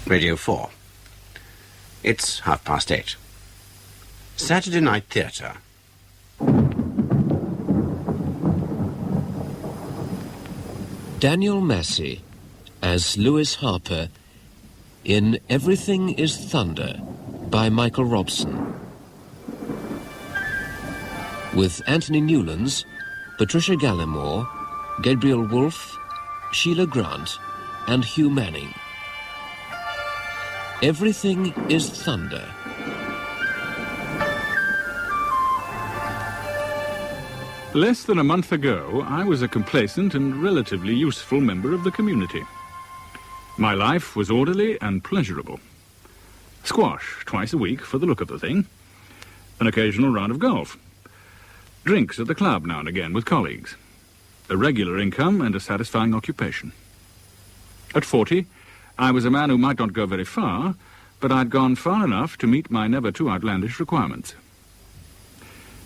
Radio 4. It's 8:30. Saturday Night Theatre. Daniel Massey as Lewis Harper in Everything is Thunder by Michael Robson. With Anthony Newlands, Patricia Gallimore, Gabriel Wolfe, Sheila Grant and Hugh Manning. Everything is Thunder. Less than a month ago, I was a complacent and relatively useful member of the community. My life was orderly and pleasurable. Squash twice a week for the look of the thing. An occasional round of golf. Drinks at the club now and again with colleagues. A regular income and a satisfying occupation. At 40, I was a man who might not go very far, but I'd gone far enough to meet my never too outlandish requirements.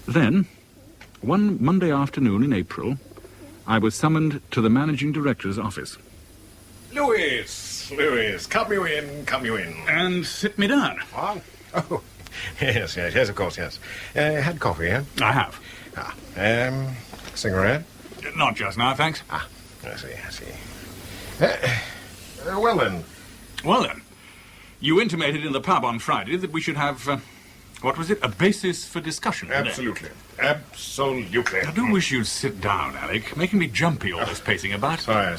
Then, one Monday afternoon in April, I was summoned to the managing director's office. Lewis, come you in. And sit me down. Oh, yes, of course, yes. Had coffee, yeah? I have. Cigarette? Not just now, thanks. I see. Well then, you intimated in the pub on Friday that we should have, a basis for discussion. Absolutely. I do wish you'd sit down, Alec. Making me jumpy, all this pacing about. Sorry.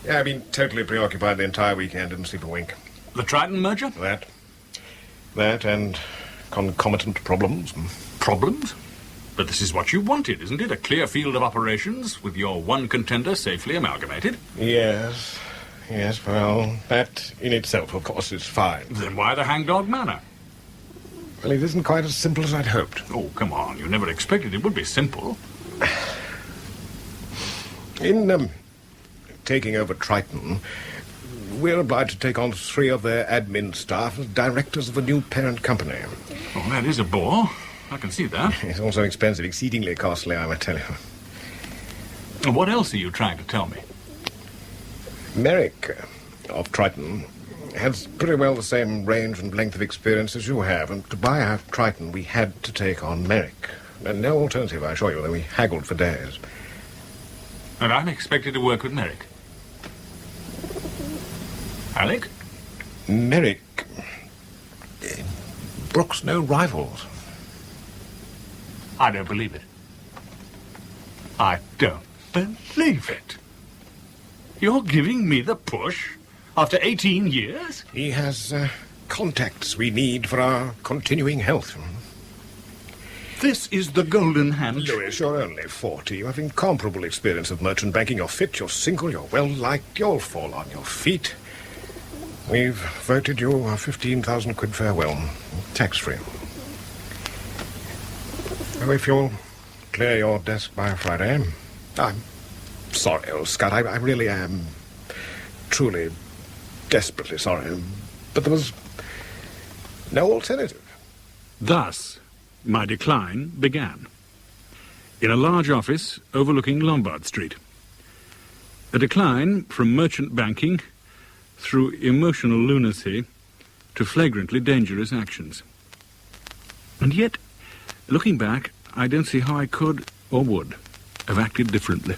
Yeah, I've been totally preoccupied the entire weekend, didn't sleep a wink. The Triton merger? That and concomitant problems. Problems? But this is what you wanted, isn't it? A clear field of operations with your one contender safely amalgamated? Yes, well, that in itself, of course, is fine. Then why the hangdog manner? Well, it isn't quite as simple as I'd hoped. Oh, come on. You never expected it would be simple. In taking over Triton, we're obliged to take on 3 of their admin staff as directors of the new parent company. Oh, that is a bore. I can see that. It's also expensive, exceedingly costly, I must tell you. And what else are you trying to tell me? Merrick of Triton has pretty well the same range and length of experience as you have, and to buy out Triton, we had to take on Merrick. And no alternative, I assure you, though we haggled for days. And I'm expected to work with Merrick. Alec? Merrick brooks no rivals. I don't believe it. I don't believe it. You're giving me the push after 18 years? He has contacts we need for our continuing health. This is the golden hand. Lewis, you're only 40. You have incomparable experience of merchant banking. You're fit, you're single, you're well-liked. You'll fall on your feet. We've voted you a 15,000 quid farewell, tax-free. Oh, if you'll clear your desk by Friday. I'm sorry, old Scott. I really am truly, desperately sorry. But there was no alternative. Thus, my decline began. In a large office overlooking Lombard Street. A decline from merchant banking through emotional lunacy to flagrantly dangerous actions. And yet, looking back, I don't see how I could or would have acted differently.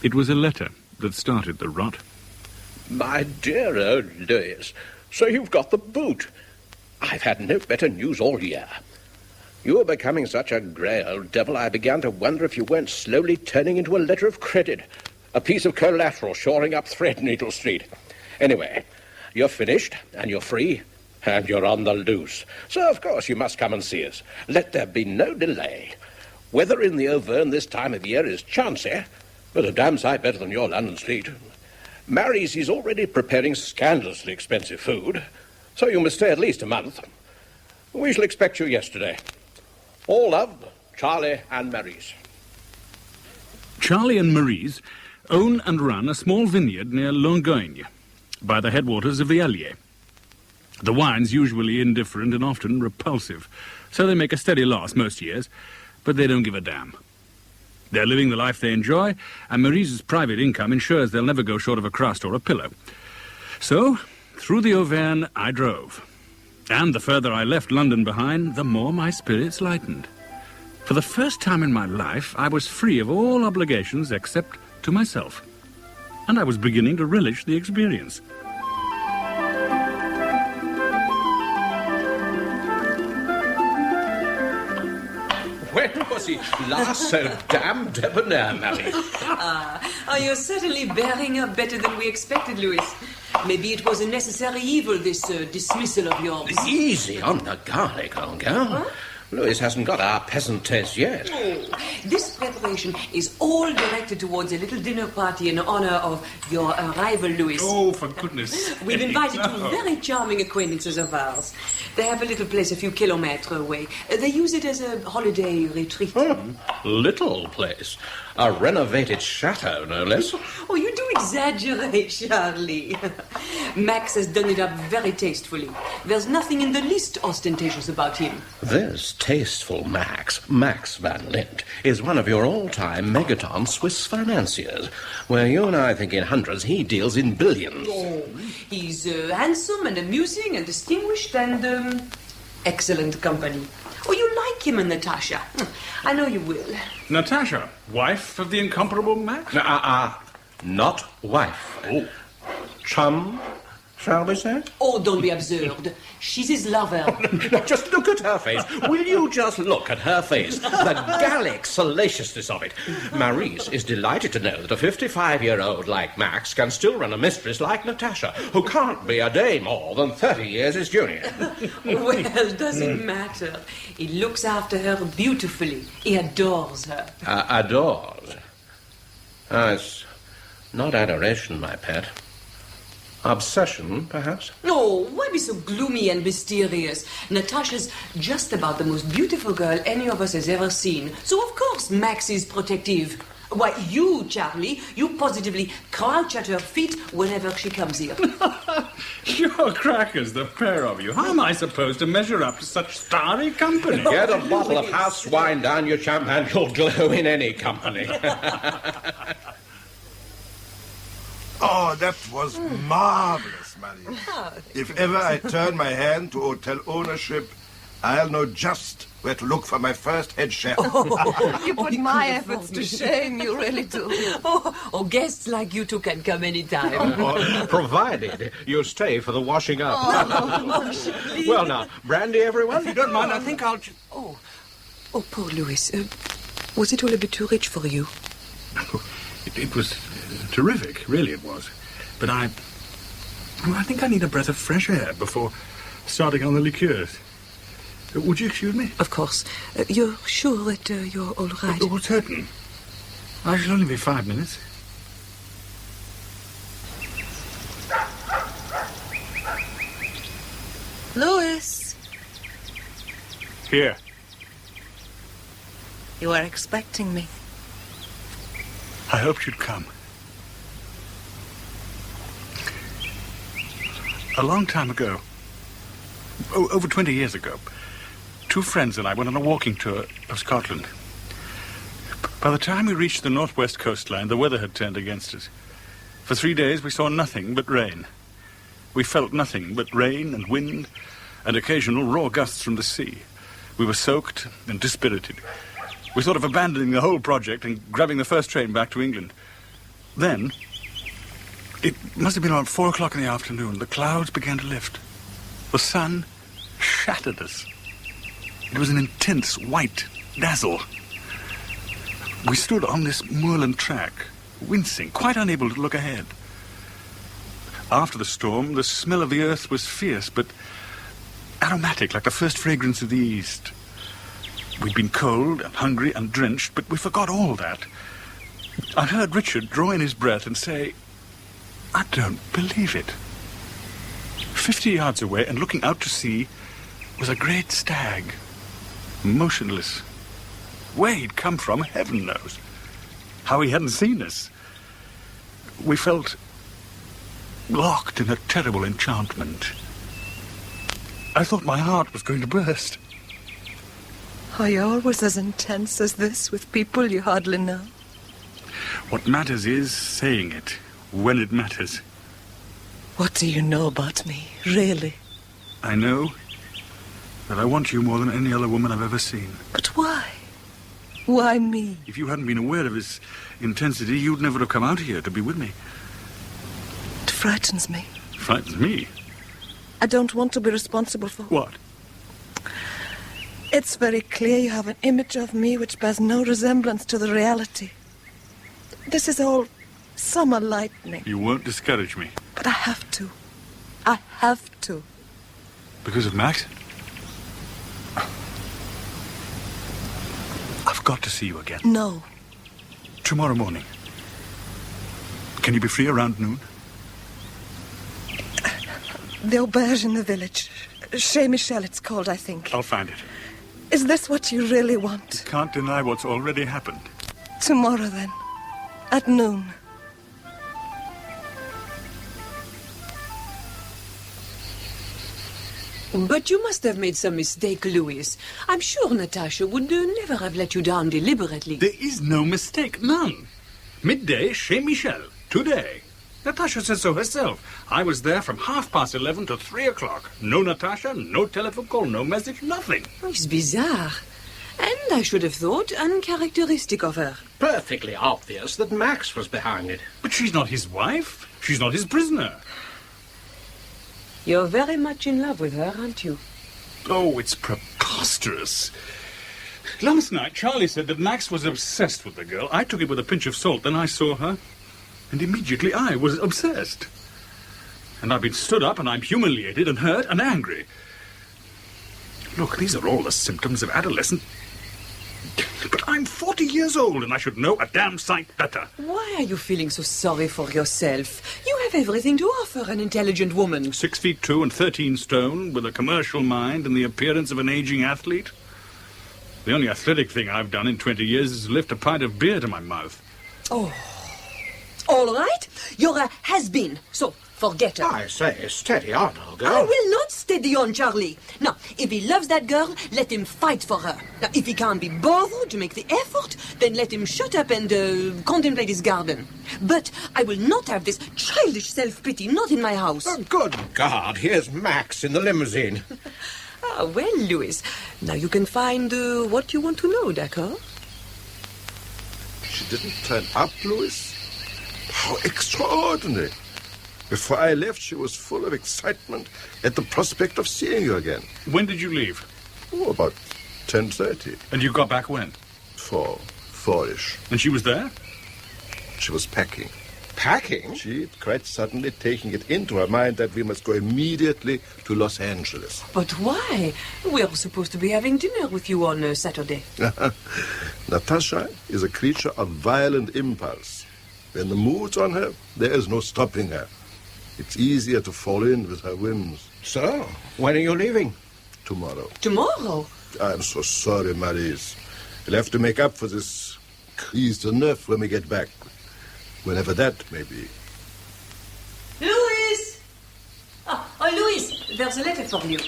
It was a letter that started the rot. My dear old Lewis, so you've got the boot. I've had no better news all year. You were becoming such a grey old devil, I began to wonder if you weren't slowly turning into a letter of credit, a piece of collateral shoring up Threadneedle Street. Anyway, you're finished, and you're free, and you're on the loose. So, of course, you must come and see us. Let there be no delay. Weather in the Auvergne this time of year is chancy, but a damn sight better than your London street. Mary's is already preparing scandalously expensive food, so you must stay at least a month. We shall expect you yesterday. All love, Charlie and Mary's. Charlie and Mary's own and run a small vineyard near Longogne, by the headwaters of the Allier. The wine's usually indifferent and often repulsive, so they make a steady loss most years, but they don't give a damn. They're living the life they enjoy, and Mary's private income ensures they'll never go short of a crust or a pillow. So, Through the Auvergne I drove. And the further I left London behind, the more my spirits lightened. For the first time in my life, I was free of all obligations except to myself. And I was beginning to relish the experience. When was he last so damn debonair, Mary? You're certainly bearing up better than we expected, Louis. Maybe it was a necessary evil, this dismissal of yours. Easy on the garlic, old girl. Huh? Louis hasn't got our peasant taste yet. Oh, this preparation is all directed towards a little dinner party in honor of your arrival, Louis. Oh, for goodness sake. We've invited two very charming acquaintances of ours. They have a little place a few kilometers away. They use it as a holiday retreat. Little place. A renovated chateau, no less. Oh, you do exaggerate, Charlie. Max has done it up very tastefully. There's nothing in the least ostentatious about him. This tasteful Max Van Lint, is one of your all-time megaton Swiss financiers. Where you and I think in hundreds, he deals in billions. Oh, he's handsome and amusing and distinguished and excellent company. Oh, you like him and Natasha. I know you will. Natasha, wife of the incomparable Max? Not wife. Oh. Chum, shall we say? Oh, don't be absurd. She's his lover. Now, just look at her face. Will you just look at her face? The Gallic salaciousness of it. Maurice is delighted to know that a 55-year-old like Max can still run a mistress like Natasha, who can't be a day more than 30 years his junior. Well, doesn't matter. He looks after her beautifully. He adores her. Adores? It's not adoration, my pet. Obsession, perhaps? Oh, why be so gloomy and mysterious? Natasha's just about the most beautiful girl any of us has ever seen. So, of course, Max is protective. Why, you, Charlie, you positively crouch at her feet whenever she comes here. You're crackers, the pair of you. How am I supposed to measure up to such starry company? Get a bottle of house wine down your chump and you'll glow in any company. Oh, that was marvelous, Marie. If ever I turn my hand to hotel ownership, I'll know just where to look for my first head chef. You put my efforts to shame, you really do. Oh, guests like you two can come anytime. Provided you stay for the washing up. Charlie. Well, now, brandy, everyone? If you don't mind, I think I'll... Oh, poor Louis. Was it all a bit too rich for you? It was terrific, really it was. But I think I need a breath of fresh air before starting on the liqueurs. Would you excuse me? Of course. You're sure that you're all right? Oh, certain. I shall only be 5 minutes. Louis, Here. you were expecting me. I hoped you'd come. A long time ago, over 20 years ago, two friends and I went on a walking tour of Scotland. By the time we reached the northwest coastline, the weather had turned against us. For 3 days, we saw nothing but rain. We felt nothing but rain and wind and occasional raw gusts from the sea. We were soaked and dispirited. We thought of abandoning the whole project and grabbing the first train back to England. Then, it must have been around 4 o'clock in the afternoon, the clouds began to lift. The sun shattered us. It was an intense white dazzle. We stood on this moorland track, wincing, quite unable to look ahead. After the storm, the smell of the earth was fierce, but aromatic, like the first fragrance of the east. We'd been cold and hungry and drenched, but we forgot all that. I heard Richard draw in his breath and say, "I don't believe it." 50 yards away and looking out to sea was a great stag, motionless. Where he'd come from, heaven knows. How he hadn't seen us. We felt locked in a terrible enchantment. I thought my heart was going to burst. Are you always as intense as this with people you hardly know? What matters is saying it when it matters. What do you know about me, really? I know that I want you more than any other woman I've ever seen. But why? Why me? If you hadn't been aware of his intensity, you'd never have come out here to be with me. It frightens me. Frightens me? I don't want to be responsible for... What? It's very clear you have an image of me which bears no resemblance to the reality. This is all summer lightning. You won't discourage me. But I have to. I have to. Because of Max? I've got to see you again. No. Tomorrow morning. Can you be free around noon? The auberge in the village. Chez Michel, it's called, I think. I'll find it. Is this what you really want? You can't deny what's already happened. Tomorrow, then. At noon. But you must have made some mistake, Louis. I'm sure Natasha would never have let you down deliberately. There is no mistake, none. Midday, chez Michel, today. Natasha said so herself. I was there from 11:30 to 3 o'clock. No Natasha, no telephone call, no message, nothing. Oh, it's bizarre. And I should have thought uncharacteristic of her. Perfectly obvious that Max was behind it. But she's not his wife. She's not his prisoner. You're very much in love with her, aren't you? Oh, it's preposterous. Last night, Charlie said that Max was obsessed with the girl. I took it with a pinch of salt, then I saw her. And immediately I was obsessed. And I've been stood up and I'm humiliated and hurt and angry. Look, these are all the symptoms of adolescent... But I'm 40 years old and I should know a damn sight better. Why are you feeling so sorry for yourself? You have everything to offer an intelligent woman. 6'2" and 13 stone, with a commercial mind and the appearance of an aging athlete. The only athletic thing I've done in 20 years is lift a pint of beer to my mouth. Oh. All right. You're a has-been, so forget her. I say, steady on, old girl. I will not steady on, Charlie. Now, if he loves that girl, let him fight for her. Now, if he can't be bothered to make the effort, then let him shut up and contemplate his garden. But I will not have this childish self-pity, not in my house. Oh, good God, here's Max in the limousine. Ah, well, Louis, now you can find what you want to know, d'accord? She didn't turn up, Louis? How extraordinary. Before I left, she was full of excitement at the prospect of seeing you again. When did you leave? Oh, about 10:30. And you got back when? 4-ish. And she was there? She was packing. Packing? She'd quite suddenly taken it into her mind that we must go immediately to Los Angeles. But why? We're supposed to be having dinner with you on Saturday. Natasha is a creature of violent impulse. When the mood's on her, there is no stopping her. It's easier to fall in with her whims. So, when are you leaving? Tomorrow. Tomorrow? I'm so sorry, Maurice. We'll have to make up for this crise de neuf when we get back. Whenever that may be. Louis! Oh, Louis, there's a letter for you.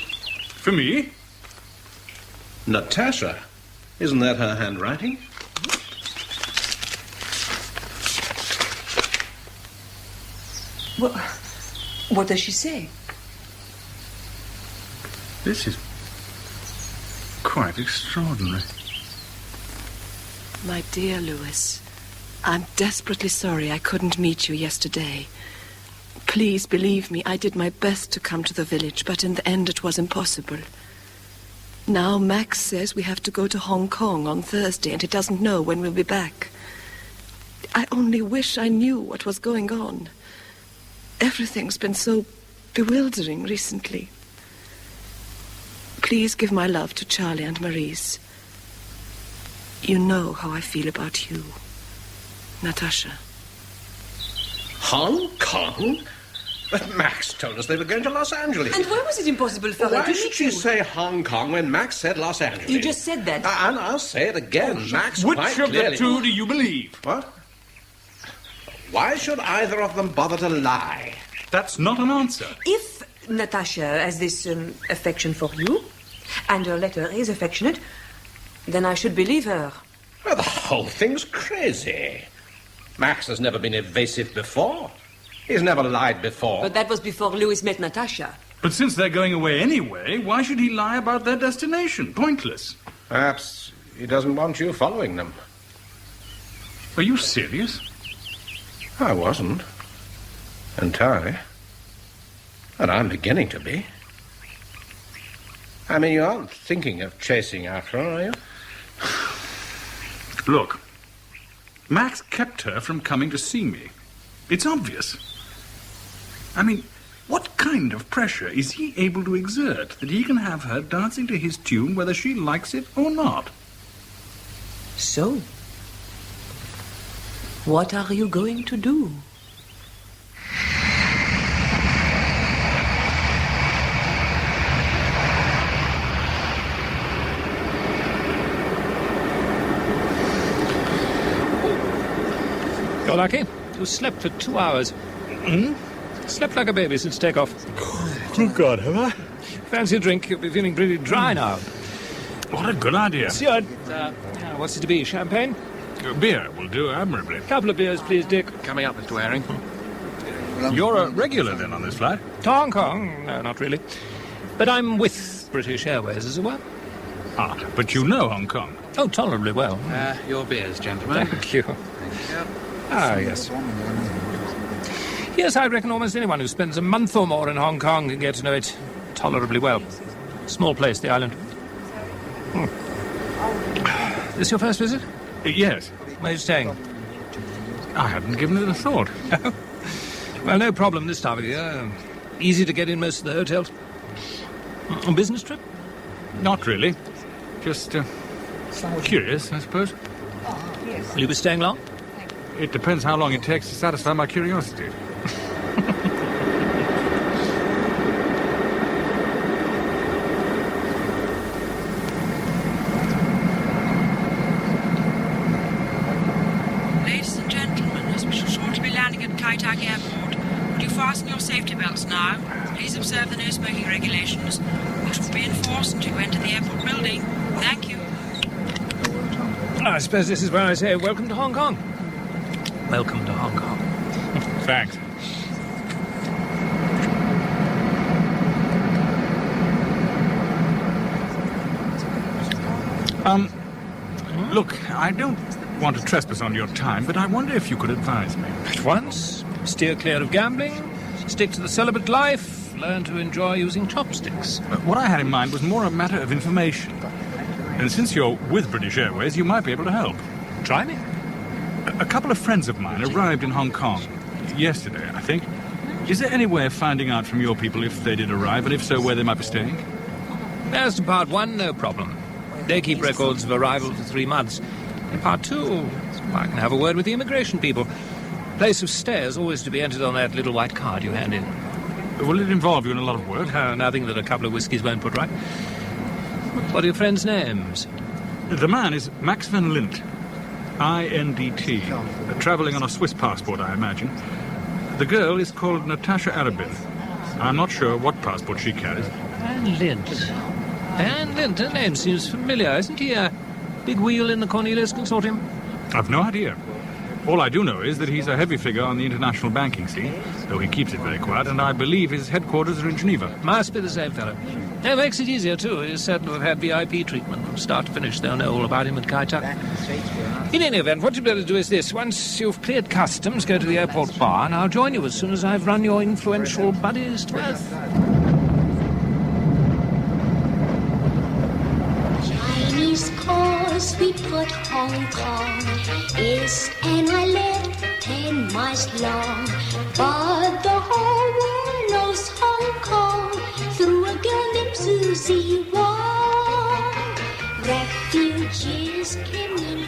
For me? Natasha? Isn't that her handwriting? What does she say? This is quite extraordinary. My dear Louis, I'm desperately sorry I couldn't meet you yesterday. Please believe me, I did my best to come to the village, but in the end it was impossible. Now Max says we have to go to Hong Kong on Thursday, and he doesn't know when we'll be back. I only wish I knew what was going on. Everything's been so bewildering recently. Please give my love to Charlie and Maurice. You know how I feel about you, Natasha. Hong Kong? But Max told us they were going to Los Angeles. And why was it impossible for her Why to should meet she you? say Hong Kong when Max said Los Angeles? You just said that. And I'll say it again. Max Which quite of clearly... the two do you believe? What? Why should either of them bother to lie? That's not an answer. If Natasha has this affection for you, and her letter is affectionate, then I should believe her. Well, the whole thing's crazy. Max has never been evasive before. He's never lied before. But that was before Louis met Natasha. But since they're going away anyway, why should he lie about their destination? Pointless. Perhaps he doesn't want you following them. Are you serious? I wasn't. Entirely. And I'm beginning to be. I mean, you aren't thinking of chasing after her, are you? Look, Max kept her from coming to see me. It's obvious. I mean, what kind of pressure is he able to exert that he can have her dancing to his tune whether she likes it or not? So, what are you going to do? You're lucky. You slept for 2 hours. Slept like a baby since takeoff. Good God, have I? Fancy a drink. You'll be feeling pretty dry now. What a good idea. Steward, what's it to be? Champagne? Beer will do admirably. Couple of beers, please, Dick. Coming up, Mr. Waring. You're a regular then on this flight? To Hong Kong? No, not really. But I'm with British Airways, as it were. Ah, but you know Hong Kong. Oh, tolerably well. Your beers, gentlemen. Thank you. Ah, yes. Yes, I reckon almost anyone who spends a month or more in Hong Kong can get to know it tolerably well. Small place, the island. This your first visit? Yes. Where are you staying? I hadn't given it a thought. Well, no problem this time of year. Easy to get in most of the hotels. On business trip? Not really. Just curious, I suppose. Will you be staying long? It depends how long it takes to satisfy my curiosity. Ladies and gentlemen, as we shall shortly be landing at Kai Tak Airport, would you fasten your safety belts now? Please observe the no smoking regulations, which will be enforced until you enter the airport building. Thank you. I suppose this is where I say welcome to Hong Kong. Welcome to Hong Kong. Thanks. Look, I don't want to trespass on your time, but I wonder if you could advise me. At once, steer clear of gambling, stick to the celibate life, learn to enjoy using chopsticks. What I had in mind was more a matter of information. And since you're with British Airways, you might be able to help. Try me. A couple of friends of mine arrived in Hong Kong yesterday, I think. Is there any way of finding out from your people if they did arrive, and if so, where they might be staying? As to part one, no problem. They keep records of arrival for 3 months. In part two, I can have a word with the immigration people. Place of stay is always to be entered on that little white card you hand in. Will it involve you in a lot of work? Nothing that a couple of whiskies won't put right. What are your friends' names? The man is Max van Lint. INDT. Travelling on a Swiss passport, I imagine. The girl is called Natasha Arabin. I'm not sure what passport she carries. Van Lint. Van Lint, her name seems familiar. Isn't he a big wheel in the Cornelius Consortium? I've no idea. All I do know is that he's a heavy figure on the international banking scene, though he keeps it very quiet, and I believe his headquarters are in Geneva. Must be the same fellow. It makes it easier, too. He's certain to have had VIP treatment from start to finish. They'll know all about him at Kai Tak. In any event, what you'd better do is this. Once you've cleared customs, go to the airport bar, and I'll join you as soon as I've run your influential buddies to earth. Chinese cause we put Hong Kong is an island 10 miles long, but the whole world knows Hong Kong through a girl named Susie Wong. Refugees came in.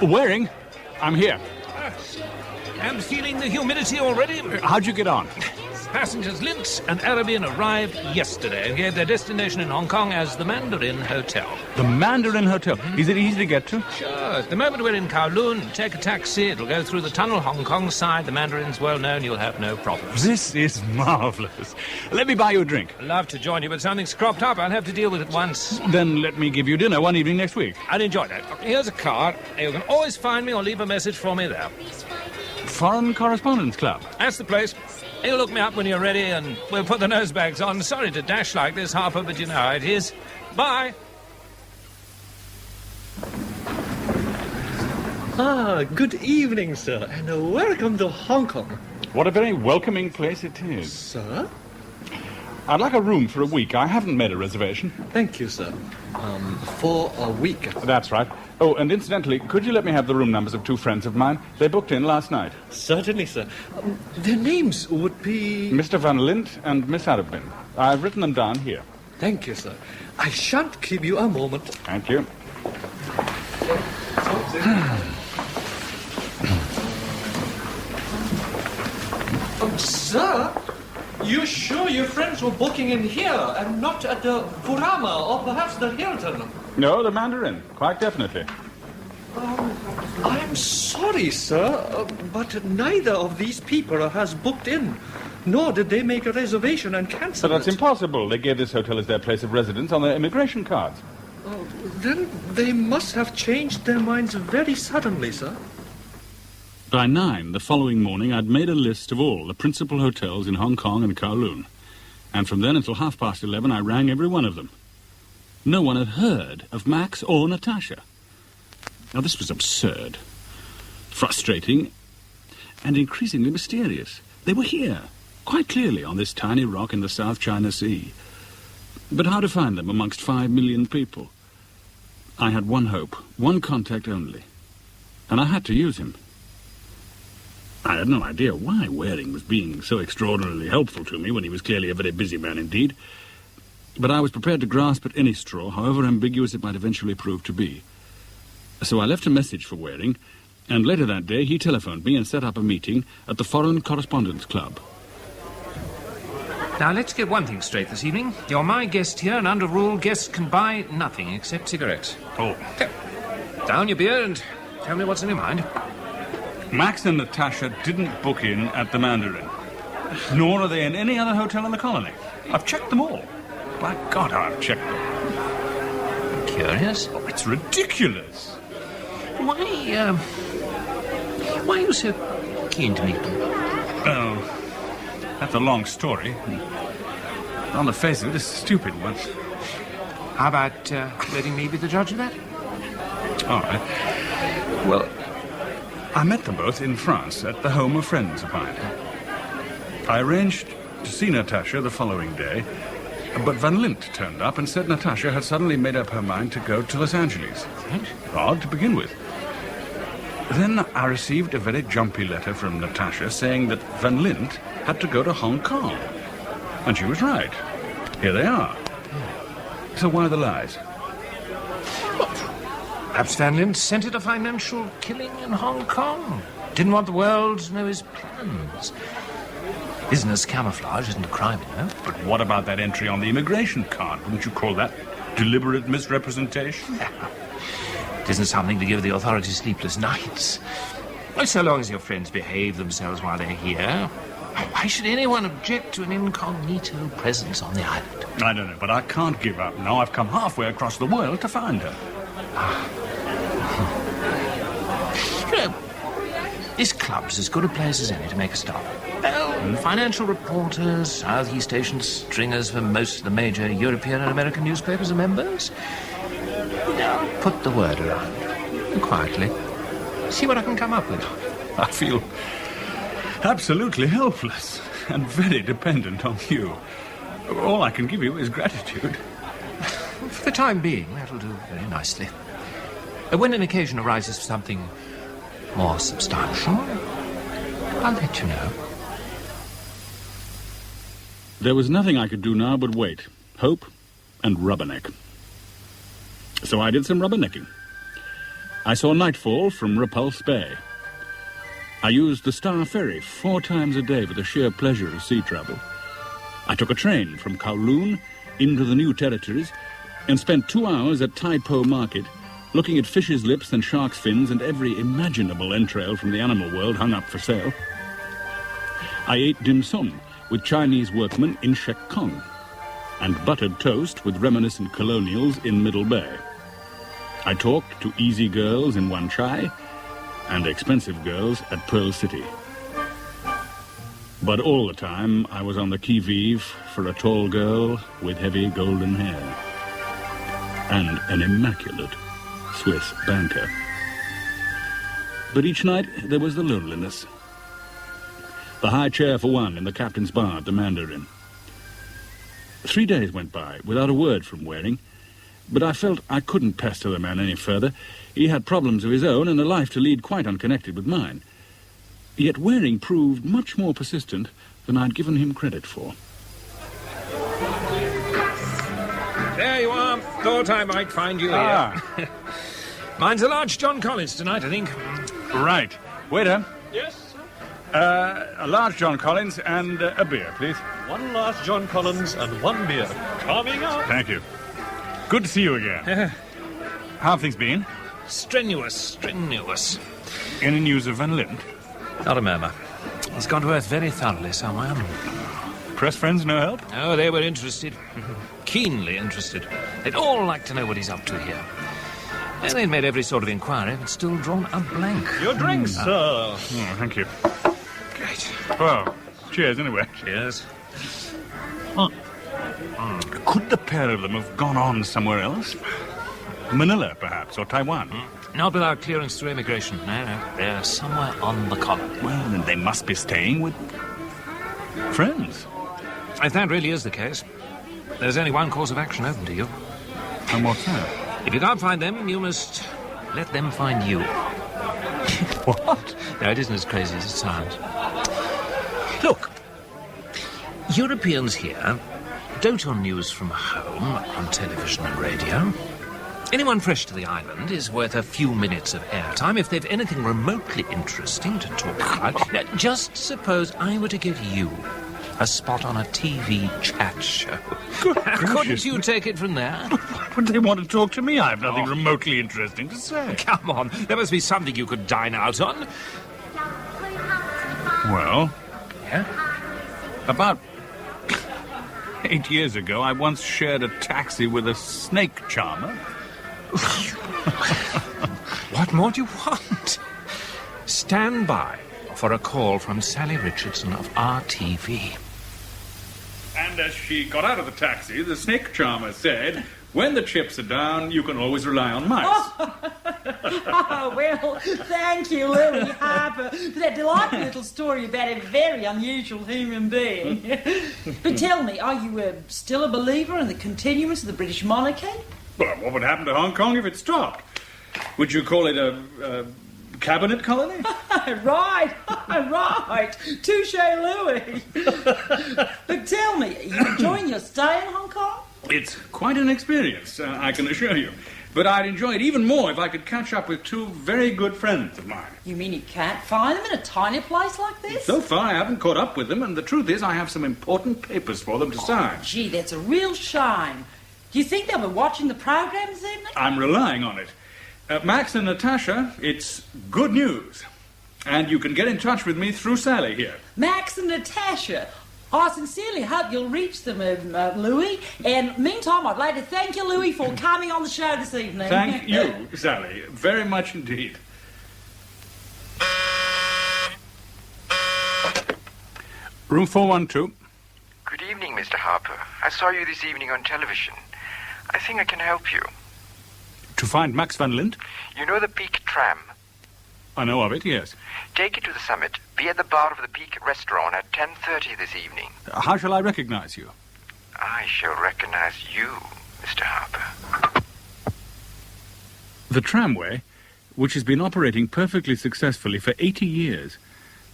Waring, I'm here. I'm feeling the humidity already. How'd you get on? Passengers Lint and Arabin arrived yesterday and gave their destination in Hong Kong as the Mandarin Hotel. The Mandarin Hotel. Is it easy to get to? Sure. At the moment we're in Kowloon. Take a taxi. It'll go through the tunnel, Hong Kong side. The Mandarin's well known. You'll have no problems. This is marvellous. Let me buy you a drink. I'd love to join you, but something's cropped up. I'll have to deal with it once. Then let me give you dinner one evening next week. I'd enjoy that. Here's a card. You can always find me or leave a message for me there. Foreign Correspondence Club. That's the place. You look me up when you're ready and we'll put the nosebags on. Sorry to dash like this, Harper, but you know how it is. Bye. Good evening, sir, and welcome to Hong Kong. What a very welcoming place it is. Sir? I'd like a room for a week. I haven't made a reservation. Thank you, sir. For a week. That's right. Oh, and incidentally, could you let me have the room numbers of two friends of mine? They booked in last night. Certainly, sir. Their names would be... Mr. Van Lint and Miss Arabin. I've written them down here. Thank you, sir. I shan't keep you a moment. Thank you. Sir, you sure your friends were booking in here and not at the Furama or perhaps the Hilton? No, the Mandarin. Quite definitely. I'm sorry, sir, but neither of these people has booked in. Nor did they make a reservation and cancel But that's it. impossible. They gave this hotel as their place of residence on their immigration cards. Then they must have changed their minds very suddenly, sir. By 9 the following morning, I'd made a list of all the principal hotels in Hong Kong and Kowloon. And from then until 11:30, I rang every one of them. No one had heard of Max or Natasha. Now, this was absurd, frustrating, and increasingly mysterious. They were here, quite clearly, on this tiny rock in the South China Sea. But how to find them amongst 5 million people? I had one hope, one contact only, and I had to use him. I had no idea why Waring was being so extraordinarily helpful to me when he was clearly a very busy man indeed. But I was prepared to grasp at any straw, however ambiguous it might eventually prove to be. So I left a message for Waring, and later that day he telephoned me and set up a meeting at the Foreign Correspondence Club. Now, let's get one thing straight this evening. You're my guest here, and under rule, guests can buy nothing except cigarettes. Oh. So, down your beer and tell me what's in your mind. Max and Natasha didn't book in at the Mandarin, nor are they in any other hotel in the colony. I've checked them all. By God, I've checked them. Curious? Oh, it's ridiculous. Why are you so keen to meet them? Oh, that's a long story. On the face of it, it's a stupid one. How about letting me be the judge of that? All right. Well, I met them both in France at the home of friends of mine. I arranged to see Natasha the following day, but Van Lint turned up and said Natasha had suddenly made up her mind to go to Los Angeles. Right. Odd to begin with. Then I received a very jumpy letter from Natasha saying that Van Lint had to go to Hong Kong. And she was right. Here they are. So why the lies? Perhaps Van Lint scented a financial killing in Hong Kong. Didn't want the world to know his plans. Business camouflage isn't a crime, you know. But what about that entry on the immigration card? Wouldn't you call that deliberate misrepresentation? It isn't something to give the authorities sleepless nights. Well, so long as your friends behave themselves while they're here, why should anyone object to an incognito presence on the island? I don't know, but I can't give up now. I've come halfway across the world to find her. You know, this club's as good a place as any to make a start. Well, financial reporters, Southeast Asian stringers for most of the major European and American newspapers are members. Now, put the word around, quietly. See what I can come up with. I feel absolutely helpless and very dependent on you. All I can give you is gratitude. For the time being, that'll do very nicely. When an occasion arises for something more substantial, I'll let you know. There was nothing I could do now but wait, hope, and rubberneck. So I did some rubbernecking. I saw nightfall from Repulse Bay. I used the Star Ferry 4 times a day for the sheer pleasure of sea travel. I took a train from Kowloon into the New Territories and spent 2 hours at Tai Po Market looking at fish's lips and shark's fins and every imaginable entrail from the animal world hung up for sale. I ate dim sum with Chinese workmen in Shek Kong and buttered toast with reminiscent colonials in Middle Bay. I talked to easy girls in Wan Chai and expensive girls at Pearl City. But all the time, I was on the qui-vive for a tall girl with heavy golden hair. And an immaculate Swiss banker. But each night, there was the loneliness. The high chair for one in the captain's bar at the Mandarin. 3 days went by without a word from Waring, but I felt I couldn't pester the man any further. He had problems of his own and a life to lead quite unconnected with mine. Yet Waring proved much more persistent than I'd given him credit for. There you are. Thought I might find you here. Mine's a large John Collins tonight, I think. Right. Waiter. Yes, sir. A large John Collins and a beer, please. One large John Collins and one beer. Coming up. Thank you. Good to see you again. How have things been? Strenuous. Any news of Van Lint? Not a murmur. He's gone to earth very thoroughly somewhere. Press friends no help? Oh, they were interested. Keenly interested. They'd all like to know what he's up to here. And they'd made every sort of inquiry, but still drawn a blank. Your drink, sir. Oh, thank you. Great. Well, cheers anyway. Cheers. Could the pair of them have gone on somewhere else? Manila, perhaps, or Taiwan? Not without clearance through immigration. No. They're somewhere on the colony. Well, then they must be staying with friends. If that really is the case, there's only one course of action open to you. And what's that? If you can't find them, you must let them find you. What? No, it isn't as crazy as it sounds. Look, Europeans here dote on news from home, on television and radio. Anyone fresh to the island is worth a few minutes of airtime if they've anything remotely interesting to talk about. Now, just suppose I were to give you a spot on a TV chat show. Couldn't you take it from there? Would they want to talk to me? I have nothing remotely interesting to say. Come on, there must be something you could dine out on. Well, yeah? About 8 years ago, I once shared a taxi with a snake charmer. What more do you want? Stand by for a call from Sally Richardson of RTV. And as she got out of the taxi, the snake charmer said, "When the chips are down, you can always rely on mice." Oh, well, thank you, Louis Harper, for that delightful little story about a very unusual human being. But tell me, are you still a believer in the continuance of the British monarchy? Well, what would happen to Hong Kong if it stopped? Would you call it a cabinet colony? Right. Touche, Louis. But tell me, are you enjoying your stay in Hong Kong? It's quite an experience, I can assure you. But I'd enjoy it even more if I could catch up with two very good friends of mine. You mean you can't find them in a tiny place like this? So far, I haven't caught up with them, and the truth is I have some important papers for them to sign. Gee, that's a real shame. Do you think they'll be watching the program this evening? I'm relying on it. Max and Natasha, it's good news. And you can get in touch with me through Sally here. Max and Natasha. I sincerely hope you'll reach them, Louis. And meantime, I'd like to thank you, Louis, for coming on the show this evening. Thank you, Sally. Very much indeed. Room 412. Good evening, Mr. Harper. I saw you this evening on television. I think I can help you. To find Max Van Lint? You know the Peak tram? I know of it, yes. Take it to the summit. Be at the bar of the Peak restaurant at 10:30 this evening. How shall I recognize you? I shall recognize you, Mr. Harper. The tramway, which has been operating perfectly successfully for 80 years,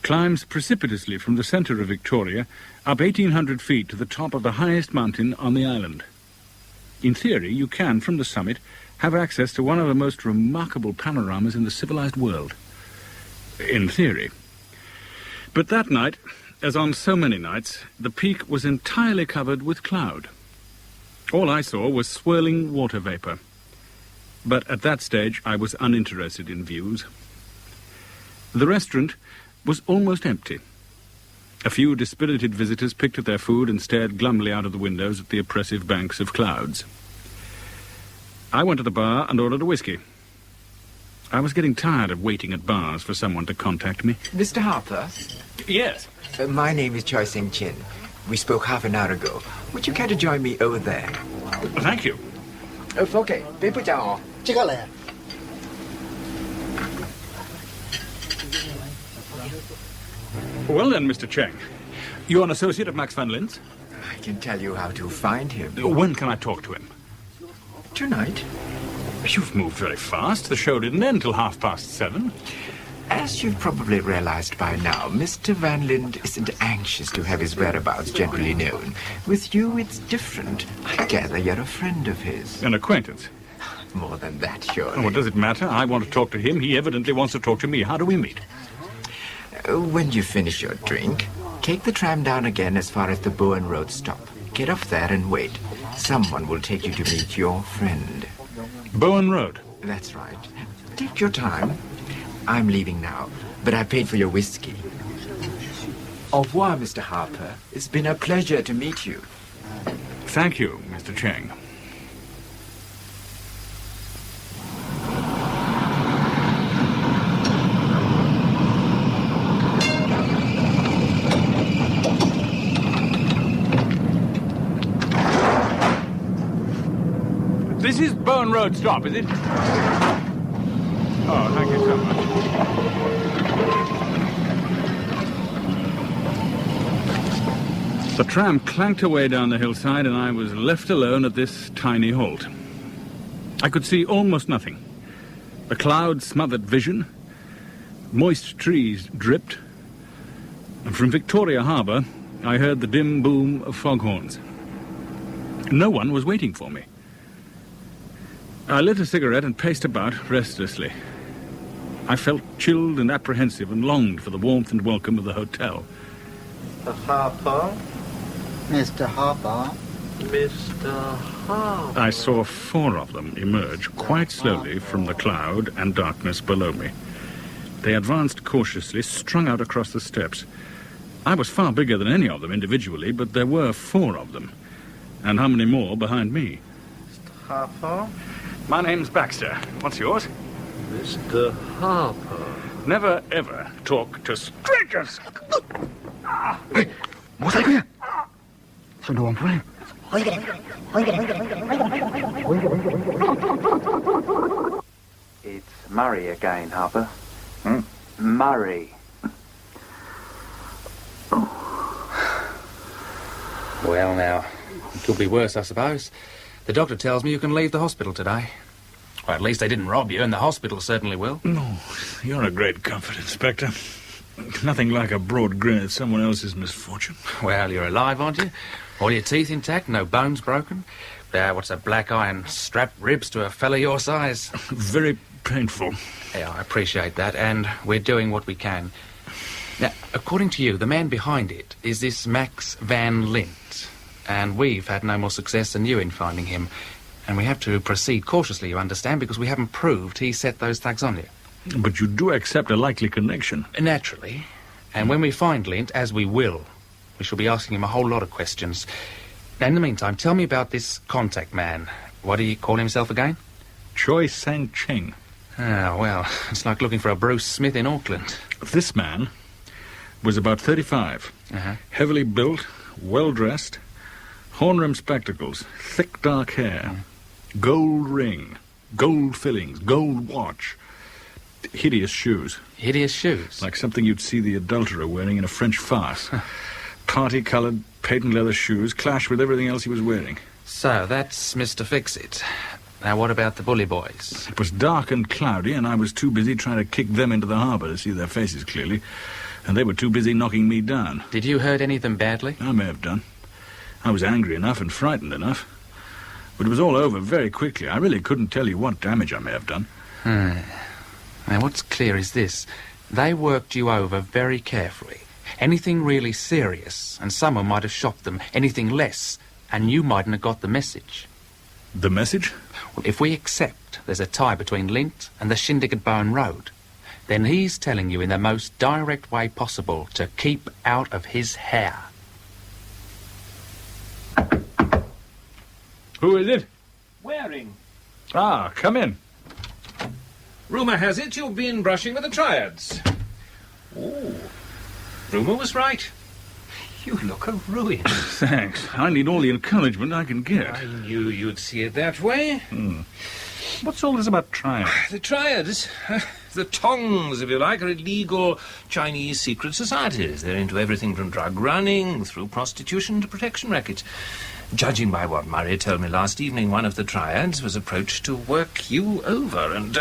climbs precipitously from the centre of Victoria up 1,800 feet to the top of the highest mountain on the island. In theory, you can, from the summit, have access to one of the most remarkable panoramas in the civilized world. In theory. But that night, as on so many nights, the peak was entirely covered with cloud. All I saw was swirling water vapour. But at that stage, I was uninterested in views. The restaurant was almost empty. A few dispirited visitors picked at their food and stared glumly out of the windows at the oppressive banks of clouds. I went to the bar and ordered a whiskey. I was getting tired of waiting at bars for someone to contact me. Mr. Harper? Yes? My name is Choi Sing-chin. We spoke half an hour ago. Would you care to join me over there? Thank you. Okay, 别不讲哦。这个来。 Well then, Mr. Cheng, you're an associate of Max van Lint's? I can tell you how to find him. When can I talk to him? Tonight. You've moved very fast. The show didn't end till 7:30. As you've probably realized by now, Mr. Van Lint isn't anxious to have his whereabouts generally known. With you, it's different. I gather you're a friend of his. An acquaintance? More than that, surely. Oh, what does it matter? I want to talk to him. He evidently wants to talk to me. How do we meet? When you finish your drink, take the tram down again as far as the Bowen Road stop. Get off there and wait. Someone will take you to meet your friend. Bowen Road? That's right. Take your time. I'm leaving now, but I paid for your whiskey. Au revoir, Mr. Harper. It's been a pleasure to meet you. Thank you, Mr. Cheng. This is Bowen Road stop, is it? Oh, thank you so much. The tram clanked away down the hillside and I was left alone at this tiny halt. I could see almost nothing. The clouds smothered vision. Moist trees dripped. And from Victoria Harbour, I heard the dim boom of foghorns. No one was waiting for me. I lit a cigarette and paced about restlessly. I felt chilled and apprehensive and longed for the warmth and welcome of the hotel. Mr. Harper? Mr. Harper? Mr. Harper? I saw 4 of them emerge quite slowly from the cloud and darkness below me. They advanced cautiously, strung out across the steps. I was far bigger than any of them individually, but there were 4 of them. And how many more behind me? Mr. Harper? My name's Baxter. What's yours? Mr. Harper. Never, ever talk to strangers. Hey, 莫塞克！顺着往不来。It's Murray again, Harper. Murray. Well, now, it could be worse, I suppose. The doctor tells me you can leave the hospital today. Or at least they didn't rob you, and the hospital certainly will. No, you're a great comfort, Inspector. Nothing like a broad grin at someone else's misfortune. Well, you're alive, aren't you? All your teeth intact, no bones broken. What's a black eye and strapped ribs to a fella your size? Very painful. Yeah, I appreciate that, and we're doing what we can. Now, according to you, the man behind it is this Max van Lint. And we've had no more success than you in finding him. And we have to proceed cautiously, you understand, because we haven't proved he set those thugs on you. But you do accept a likely connection. Naturally. And when we find Lint, as we will, we shall be asking him a whole lot of questions. Now, in the meantime, tell me about this contact man. What do you call himself again? Choi Sang-cheng. Ah, well, it's like looking for a Bruce Smith in Auckland. This man was about 35. Heavily built, well-dressed, horn-rimmed spectacles, thick dark hair, gold ring, gold fillings, gold watch, hideous shoes. Hideous shoes? Like something you'd see the adulterer wearing in a French farce. Party-coloured, patent leather shoes clash with everything else he was wearing. So, that's Mr. Fix-It. Now, what about the bully boys? It was dark and cloudy, and I was too busy trying to kick them into the harbour to see their faces clearly, and they were too busy knocking me down. Did you hurt any of them badly? I may have done. I was angry enough and frightened enough. But it was all over very quickly. I really couldn't tell you what damage I may have done. Now, what's clear is this. They worked you over very carefully. Anything really serious, and someone might have shot them. Anything less, and you mightn't have got the message. The message? Well, if we accept there's a tie between Lint and the shindig at Bowen Road, then he's telling you in the most direct way possible to keep out of his hair. Who is it? Waring. Ah, come in. Rumour has it you've been brushing with the triads. Oh, rumour was right. You look a ruin. Thanks. I need all the encouragement I can get. I knew you'd see it that way. What's all this about triads? The triads, the tongs, if you like, are illegal Chinese secret societies. They're into everything from drug running through prostitution to protection rackets. Judging by what Murray told me last evening, one of the triads was approached to work you over, and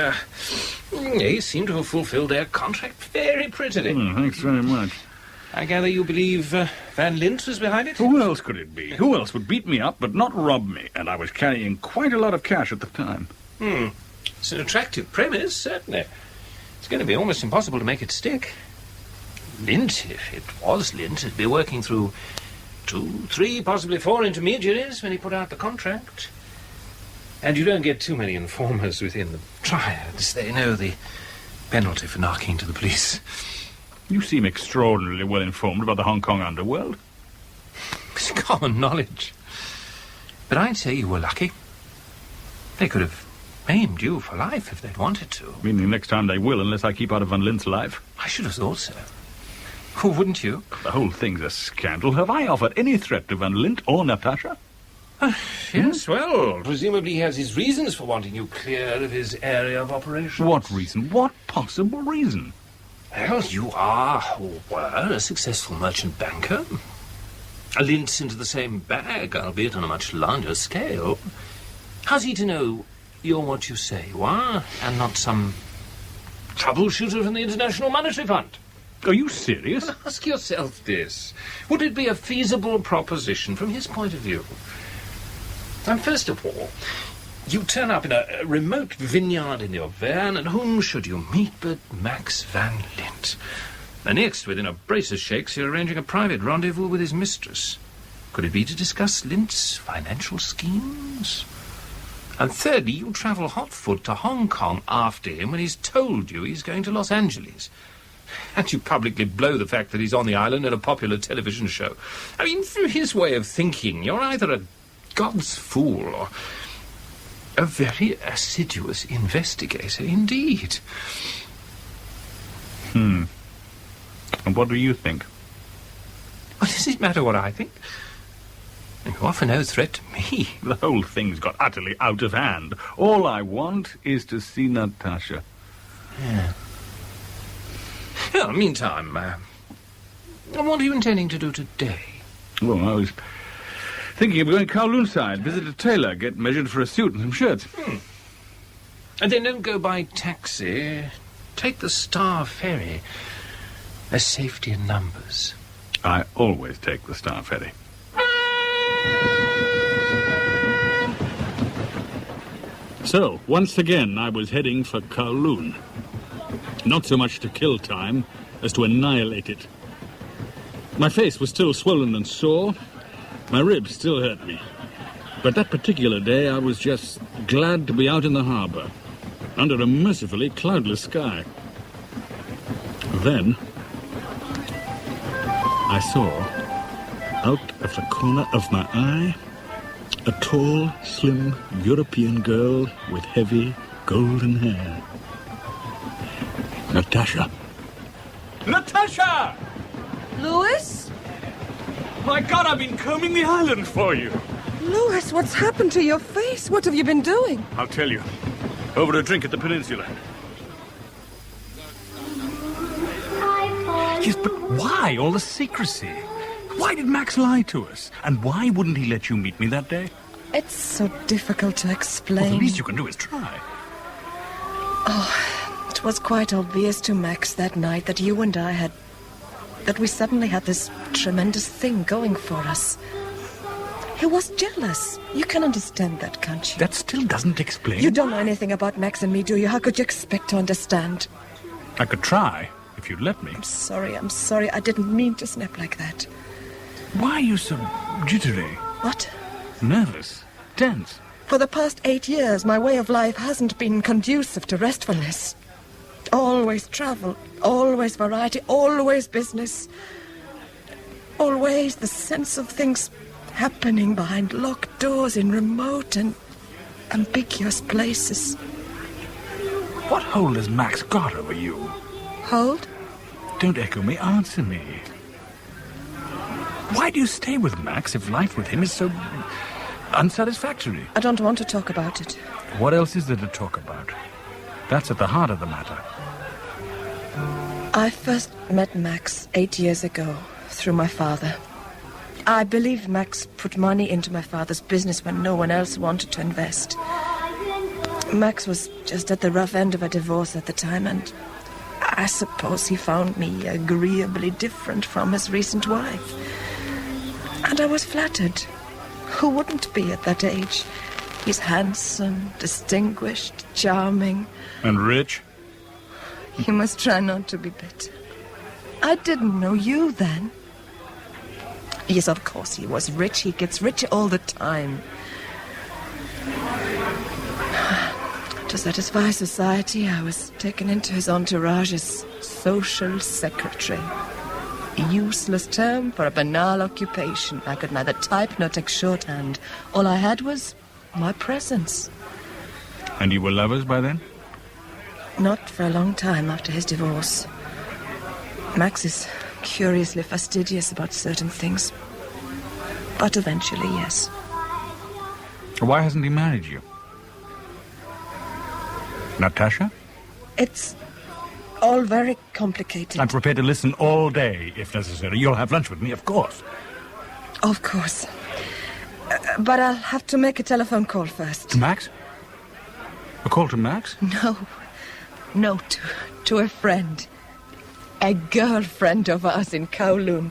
they seem to have fulfilled their contract very prettily. Thanks very much. I gather you believe Van Lint was behind it? Who else could it be? Who else would beat me up but not rob me? And I was carrying quite a lot of cash at the time. It's an attractive premise, certainly. It's going to be almost impossible to make it stick. Lint, if it was Lint, would be working through 2, 3, possibly 4 intermediaries when he put out the contract. And you don't get too many informers within the triads. They know the penalty for knocking to the police. You seem extraordinarily well informed about the Hong Kong underworld. It's common knowledge. But I'd say you were lucky. They could have maimed you for life if they'd wanted to. Meaning next time they will, unless I keep out of Van Lint's life. I should have thought so. Oh, wouldn't you? The whole thing's a scandal. Have I offered any threat to Van Lint or Natasha? Yes, well, presumably he has his reasons for wanting you clear of his area of operations. What reason? What possible reason? Well, you are, or were, a successful merchant banker. A Lint's into the same bag, albeit on a much larger scale. How's he to know you're what you say you are, and not some troubleshooter from the International Monetary Fund? Are you serious? Well, ask yourself this. Would it be a feasible proposition from his point of view? And first of all, you turn up in a remote vineyard in your van, and whom should you meet but Max Van Lint? And next, within a brace of shakes, you're arranging a private rendezvous with his mistress. Could it be to discuss Lint's financial schemes? And thirdly, you travel hotfoot to Hong Kong after him when he's told you he's going to Los Angeles. And you publicly blow the fact that he's on the island in a popular television show. I mean, from his way of thinking, you're either a God's fool or a very assiduous investigator indeed. And what do you think? What does it matter what I think? You offer no threat to me. The whole thing's got utterly out of hand. All I want is to see Natasha. Yeah. Well, meantime, what are you intending to do today? Well, I was thinking of going Kowloon side, visit a tailor, get measured for a suit and some shirts. And then don't go by taxi. Take the Star Ferry. There's safety in numbers. I always take the Star Ferry. So, once again, I was heading for Kowloon. Not so much to kill time as to annihilate it. My face was still swollen and sore. My ribs still hurt me. But that particular day, I was just glad to be out in the harbour, under a mercifully cloudless sky. Then, I saw, out of the corner of my eye, a tall, slim European girl with heavy, golden hair. Natasha. Natasha! Louis? My God, I've been combing the island for you. Louis, what's happened to your face? What have you been doing? I'll tell you. Over a drink at the peninsula. Yes, but why all the secrecy? Why did Max lie to us? And why wouldn't he let you meet me that day? It's so difficult to explain. Well, the least you can do is try. Oh, it was quite obvious to Max that night that you and I had... that we suddenly had this tremendous thing going for us. He was jealous. You can understand that, can't you? That still doesn't explain... You don't know anything about Max and me, do you? How could you expect to understand? I could try, if you'd let me. I'm sorry. I didn't mean to snap like that. Why are you so jittery? What? Nervous. Tense. For the past 8 years, my way of life hasn't been conducive to restfulness. Always travel, always variety, always business. Always the sense of things happening behind locked doors in remote and ambiguous places. What hold has Max got over you? Hold? Don't echo me, answer me. Why do you stay with Max if life with him is so unsatisfactory? I don't want to talk about it. What else is there to talk about? That's at the heart of the matter. I first met Max 8 years ago through my father. I believe Max put money into my father's business when no one else wanted to invest. Max was just at the rough end of a divorce at the time, and I suppose he found me agreeably different from his recent wife. And I was flattered. Who wouldn't be at that age? He's handsome, distinguished, charming. And rich? You must try not to be bitter. I didn't know you then. Yes, of course, he was rich. He gets richer all the time. To satisfy society, I was taken into his entourage as social secretary. A useless term for a banal occupation. I could neither type nor take shorthand. All I had was my presence. And you were lovers by then? Not for a long time after his divorce. Max is curiously fastidious about certain things. But eventually, yes. Why hasn't he married you? Natasha? It's all very complicated. I'm prepared to listen all day, if necessary. You'll have lunch with me, of course. Of course. But I'll have to make a telephone call first. To Max? A call to Max? No, to a friend. A girlfriend of ours in Kowloon.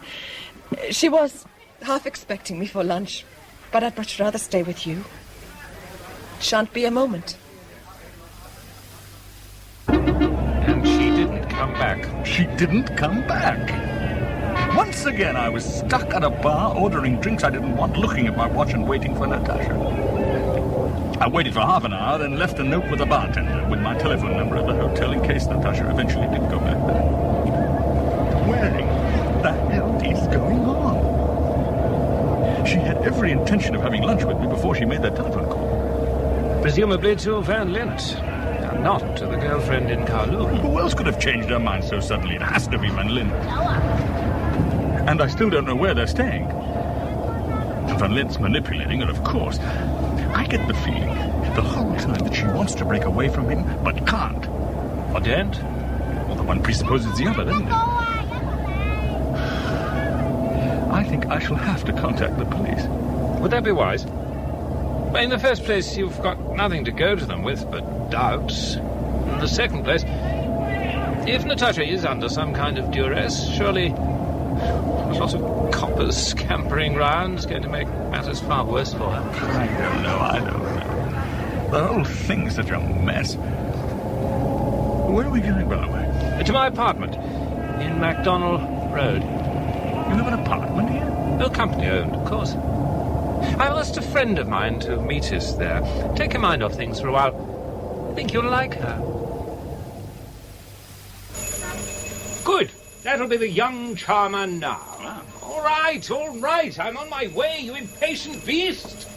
She was half expecting me for lunch, but I'd much rather stay with you. Shan't be a moment. And she didn't come back. She didn't come back. Once again, I was stuck at a bar, ordering drinks I didn't want, looking at my watch and waiting for Natasha. I waited for half an hour, then left a note with the bartender with my telephone number at the hotel in case Natasha eventually did go back there. What the hell is going on? She had every intention of having lunch with me before she made that telephone call. Presumably to Van Lint, and not to the girlfriend in Kowloon. Who else could have changed her mind so suddenly? It has to be Van Lint. And I still don't know where they're staying. Van Lint's manipulating, and of course, I get the feeling the whole time that she wants to break away from him, but can't. Or daren't? Well, the one presupposes the other, doesn't it? I think I shall have to contact the police. Would that be wise? Well, in the first place, you've got nothing to go to them with but doubts. In the second place, if Natasha is under some kind of duress, surely a lot of coppers scampering round is going to make matters far worse for her. I don't know. The whole thing's such a mess. Where are we going, by the way? To my apartment in MacDonald Road. You have an apartment here? Oh, company-owned, of course. I asked a friend of mine to meet us there. Take her mind off things for a while. I think you'll like her. Good. That'll be the young charmer now. All right. I'm on my way, you impatient beast.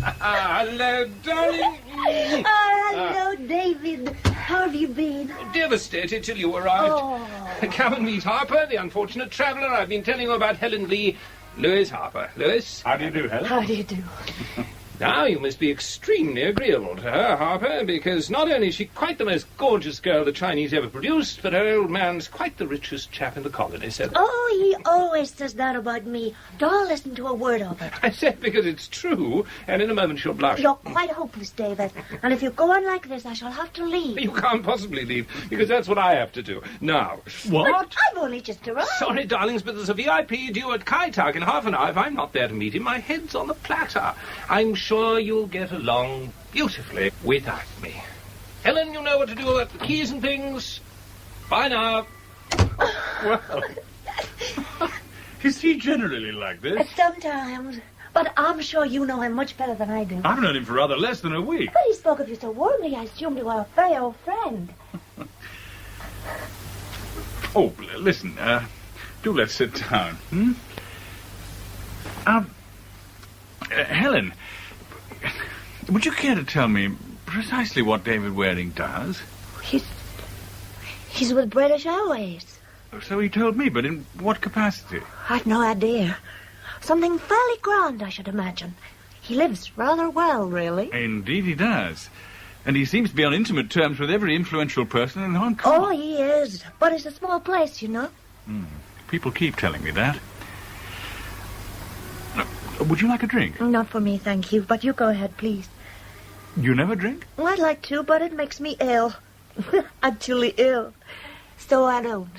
Hello, darling. Hello, David. How have you been? Devastated till you arrived. Oh. Come and meet Harper, the unfortunate traveller. I've been telling you about Helen Lee. Louis Harper. Louis? How do you do, Helen? How do you do? Now, you must be extremely agreeable to her, Harper, because not only is she quite the most gorgeous girl the Chinese ever produced, but her old man's quite the richest chap in the colony, said. Oh, he always says that about me. Don't listen to a word of it. I said because it's true, and in a moment she'll blush. You're quite hopeless, David. And if you go on like this, I shall have to leave. You can't possibly leave, because that's what I have to do. Now. What? But I've only just arrived. Sorry, darlings, but there's a VIP due at Kai Tak in half an hour. If I'm not there to meet him, my head's on the platter. I'm sure you'll get along beautifully without me. Helen, you know what to do about the keys and things. Bye now. Well, is he generally like this? Sometimes. But I'm sure you know him much better than I do. I've known him for rather less than a week. But he spoke of you so warmly, I assumed you were a very old friend. Oh, listen, do let's sit down, Helen, would you care to tell me precisely what David Waring does? He's with British Airways. So he told me, but in what capacity? I've no idea. Something fairly grand, I should imagine. He lives rather well, really. Indeed he does. And he seems to be on intimate terms with every influential person in Hong Kong. Oh, he is. But it's a small place, you know. People keep telling me that. Would you like a drink? Not for me, thank you. But you go ahead, please. You never drink? Well, I'd like to, but it makes me ill. Actually ill. So I don't.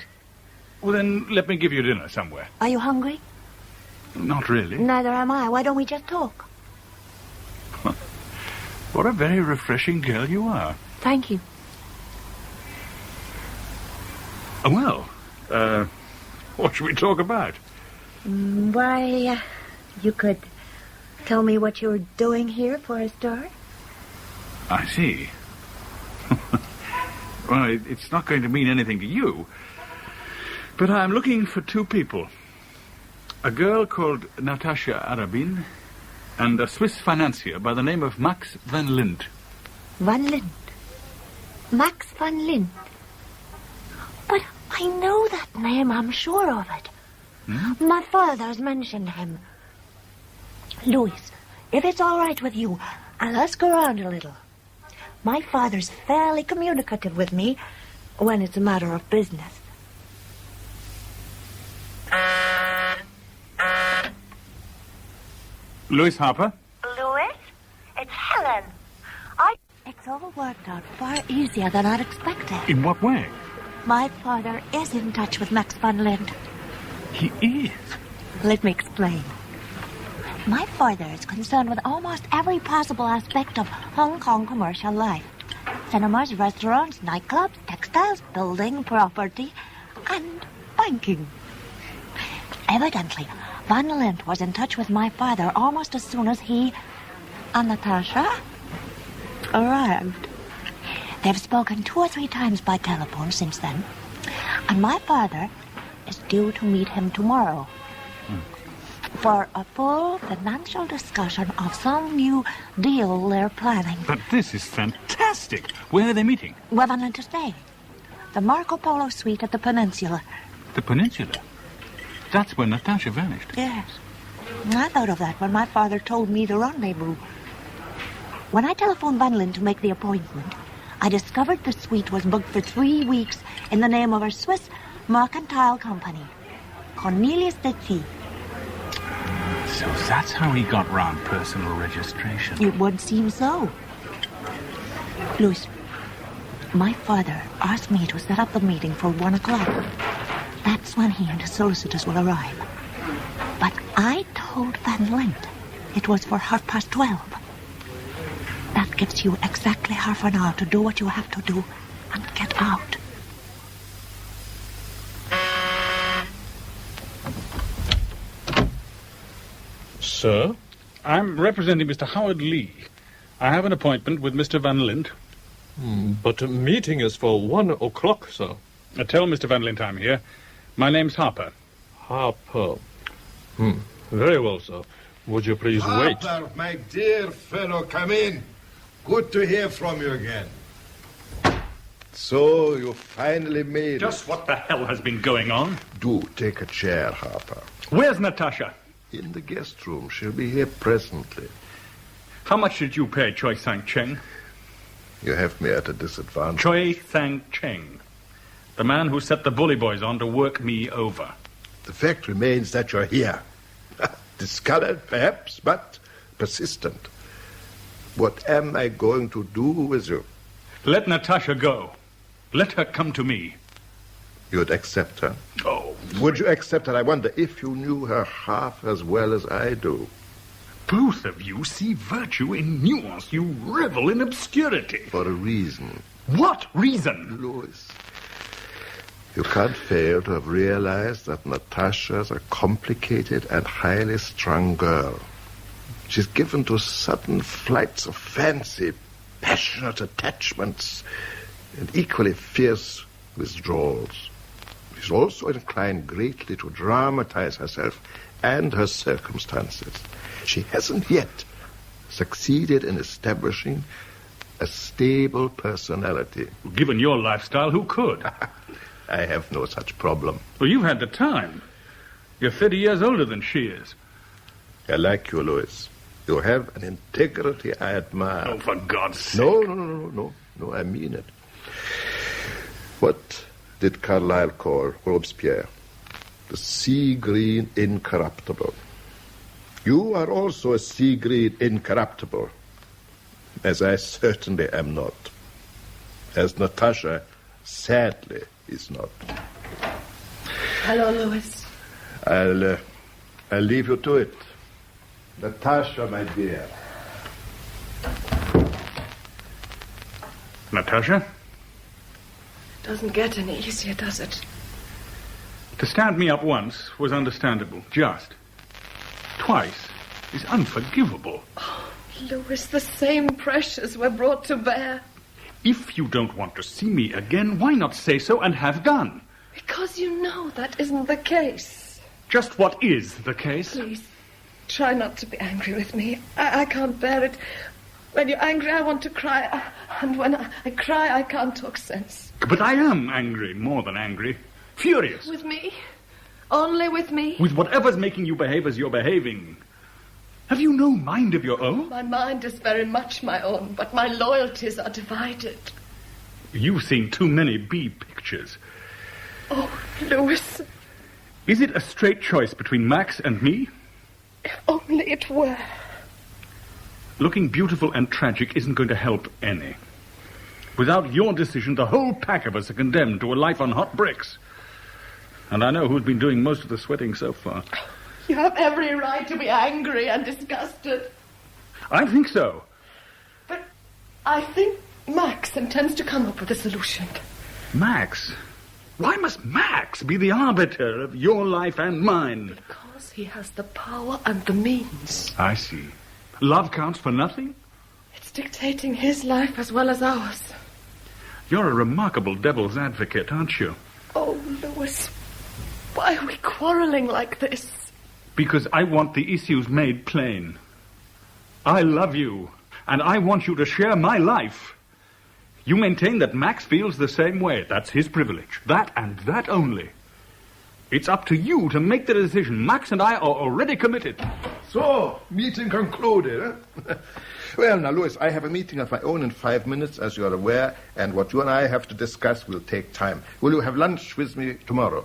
Well, then let me give you dinner somewhere. Are you hungry? Not really. Neither am I. Why don't we just talk? What a very refreshing girl you are. Thank you. Well, what should we talk about? Why, you could tell me what you're doing here for a start? I see. Well, it's not going to mean anything to you. But I'm looking for two people. A girl called Natasha Arabin and a Swiss financier by the name of Max van Lint. Van Lint? Max van Lint? But I know that name, I'm sure of it. My father's mentioned him. Louis, if it's all right with you, I'll ask around a little. My father's fairly communicative with me when it's a matter of business. Louis Harper? Louis? It's Helen. It's all worked out far easier than I'd expected. In what way? My father is in touch with Max van Lint. He is? Let me explain. My father is concerned with almost every possible aspect of Hong Kong commercial life. Cinemas, restaurants, nightclubs, textiles, building, property, and banking. Evidently, Van Lint was in touch with my father almost as soon as he and Natasha arrived. They've spoken 2 or 3 times by telephone since then, and my father is due to meet him tomorrow for a full financial discussion of some new deal they're planning. But this is fantastic. Where are they meeting? Where Van Lint is staying. The Marco Polo suite at the Peninsula. The Peninsula? That's where Natasha vanished. Yes. I thought of that when my father told me the rendezvous. When I telephoned Van Lint to make the appointment, I discovered the suite was booked for 3 weeks in the name of a Swiss mercantile company, Cornelius de T. So that's how he got round personal registration. It would seem so. Louis, my father asked me to set up the meeting for 1 o'clock. That's when he and his solicitors will arrive. But I told Van Lint it was for 12:30. That gives you exactly half an hour to do what you have to do and get out. Sir? I'm representing Mr. Howard Lee. I have an appointment with Mr. Van Lint. But a meeting is for 1 o'clock, sir. Tell Mr. Van Lint I'm here. My name's Harper. Harper. Very well, sir. Would you please wait? Harper, my dear fellow, come in. Good to hear from you again. So, you finally made Just what the hell has been going on? Do take a chair, Harper. Where's Natasha? In the guest room. She'll be here presently. How much did you pay Choi Sang-cheng? You have me at a disadvantage. Choi Sang-cheng. The man who set the bully boys on to work me over. The fact remains that you're here. Discolored, perhaps, but persistent. What am I going to do with you? Let Natasha go. Let her come to me. You'd accept her? Oh. Would you accept her? I wonder if you knew her half as well as I do. Both of you see virtue in nuance. You revel in obscurity. For a reason. What reason? Louis, you can't fail to have realized that Natasha's a complicated and highly strung girl. She's given to sudden flights of fancy, passionate attachments, and equally fierce withdrawals. She's also inclined greatly to dramatize herself and her circumstances. She hasn't yet succeeded in establishing a stable personality. Given your lifestyle, who could? I have no such problem. Well, you've had the time. You're 30 years older than she is. I like you, Louis. You have an integrity I admire. Oh, for God's sake. No, I mean it. What did Carlyle call Robespierre? The sea-green incorruptible. You are also a sea-green incorruptible, as I certainly am not. As Natasha sadly is not. Hello, Louis. I'll leave you to it. Natasha, my dear. Natasha? It doesn't get any easier, does it? To stand me up once was understandable. Just. Twice is unforgivable. Oh, Louis, the same pressures were brought to bear. If you don't want to see me again, why not say so and have done? Because you know that isn't the case. Just what is the case? Please, try not to be angry with me. I can't bear it. When you're angry, I want to cry. And when I cry, I can't talk sense. But I am angry, more than angry. Furious. With me? Only with me? With whatever's making you behave as you're behaving. Have you no mind of your own? My mind is very much my own, but my loyalties are divided. You've seen too many B pictures. Oh, Louis. Is it a straight choice between Max and me? If only it were. Looking beautiful and tragic isn't going to help any. Without your decision, the whole pack of us are condemned to a life on hot bricks. And I know who's been doing most of the sweating so far. You have every right to be angry and disgusted. I think so. But I think Max intends to come up with a solution. Max? Why must Max be the arbiter of your life and mine? Because he has the power and the means. I see. Love counts for nothing? It's dictating his life as well as ours. You're a remarkable devil's advocate, aren't you? Oh, Louis, why are we quarreling like this? Because I want the issues made plain. I love you, and I want you to share my life. You maintain that Max feels the same way. That's his privilege. That and that only. It's up to you to make the decision. Max and I are already committed. So, meeting concluded, eh? Well, now, Louis, I have a meeting of my own in 5 minutes, as you are aware, and what you and I have to discuss will take time. Will you have lunch with me tomorrow?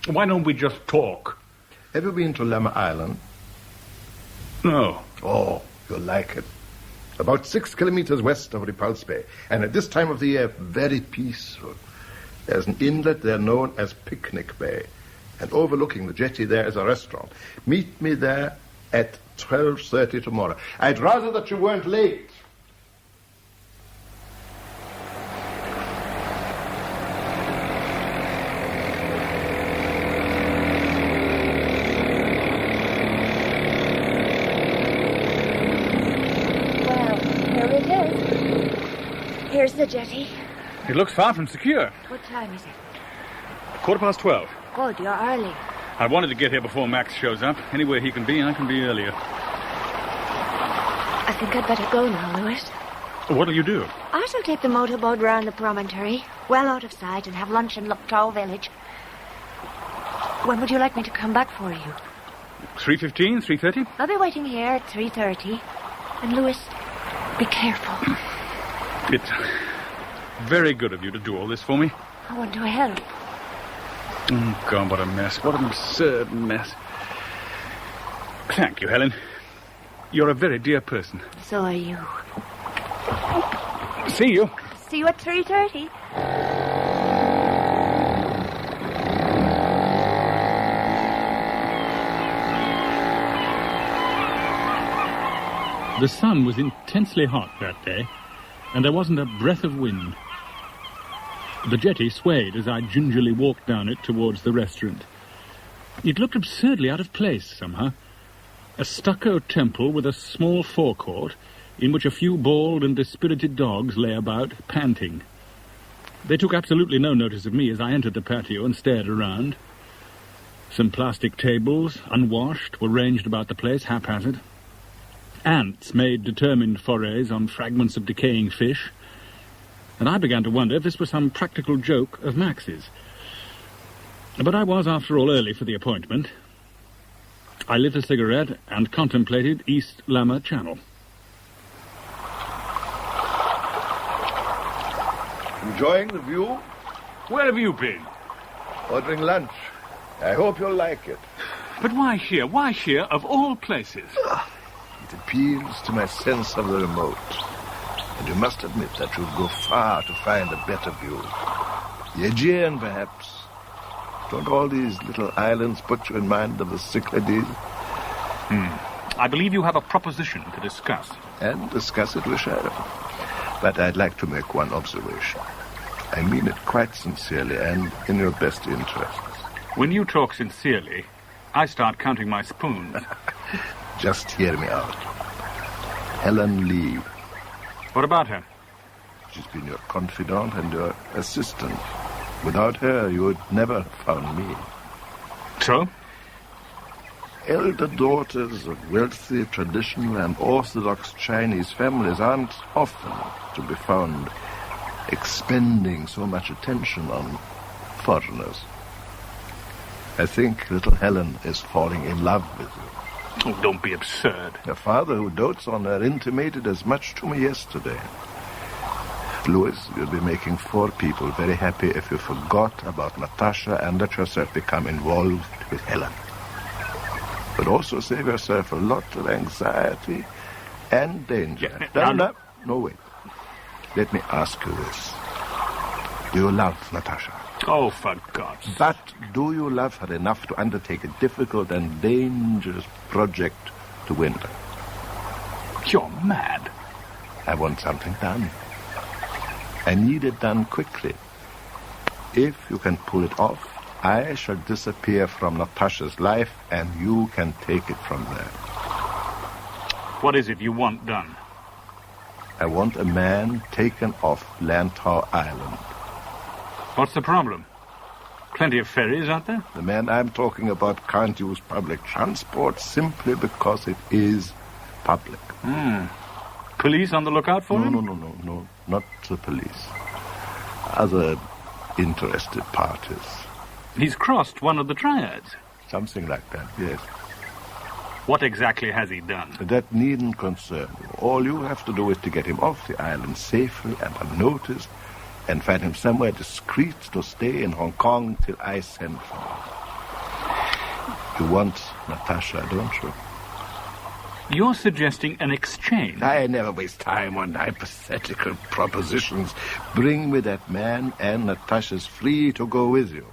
Why don't we just talk? Have you been to Lemmer Island? No. Oh, you'll like it. About 6 kilometers west of Repulse Bay, and at this time of the year, very peaceful. There's an inlet there known as Picnic Bay, and overlooking the jetty there is a restaurant. Meet me there at 12:30 tomorrow. I'd rather that you weren't late. Here's the jetty. It looks far from secure. What time is it? 12:15. Good, you're early. I wanted to get here before Max shows up. Anywhere he can be, I can be earlier. I think I'd better go now, Louis. What'll you do? I shall take the motorboat round the promontory, well out of sight, and have lunch in Locktow village. When would you like me to come back for you? 3:15, 3:30? I'll be waiting here at 3:30. And, Louis, be careful. It's very good of you to do all this for me. I want to help. Oh, God, what a mess. What an absurd mess. Thank you, Helen. You're a very dear person. So are you. See you. See you at 3:30. The sun was intensely hot that day, and there wasn't a breath of wind. The jetty swayed as I gingerly walked down it towards the restaurant. It looked absurdly out of place, somehow. A stucco temple with a small forecourt in which a few bald and dispirited dogs lay about, panting. They took absolutely no notice of me as I entered the patio and stared around. Some plastic tables, unwashed, were ranged about the place, haphazard. Ants made determined forays on fragments of decaying fish, and I began to wonder if this was some practical joke of Max's. But I was, after all, early for the appointment. I lit a cigarette and contemplated East Lama Channel. Enjoying the view? Where have you been? Ordering lunch. I hope you'll like it. But why here? Why here, of all places? It appeals to my sense of the remote. And you must admit that you'd go far to find a better view. The Aegean, perhaps. Don't all these little islands put you in mind of the Cyclades? I believe you have a proposition to discuss. And discuss it we shall. But I'd like to make one observation. I mean it quite sincerely and in your best interests. When you talk sincerely, I start counting my spoons. Just hear me out. Helen Lee. What about her? She's been your confidant and your assistant. Without her, you would never have found me. So? Elder daughters of wealthy, traditional, and orthodox Chinese families aren't often to be found expending so much attention on foreigners. I think little Helen is falling in love with you. Oh, don't be absurd. Her father, who dotes on her, intimated as much to me yesterday. Louis, you'll be making 4 people very happy if you forgot about Natasha and let yourself become involved with Helen. But also save yourself a lot of anxiety and danger. No, wait. Let me ask you this. Do you love Natasha? Oh, for God's sake. But do you love her enough to undertake a difficult and dangerous project to win her? You're mad. I want something done. I need it done quickly. If you can pull it off, I shall disappear from Natasha's life, and you can take it from there. What is it you want done? I want a man taken off Lantau Island. What's the problem? Plenty of ferries, aren't there? The man I'm talking about can't use public transport simply because it is public. Police on the lookout for him? No, not the police. Other interested parties. He's crossed one of the triads. Something like that, yes. What exactly has he done? That needn't concern you. All you have to do is to get him off the island safely and unnoticed, and find him somewhere discreet to stay in Hong Kong till I send for him. You want Natasha, don't you? You're suggesting an exchange. I never waste time on hypothetical propositions. Bring me that man, and Natasha's free to go with you.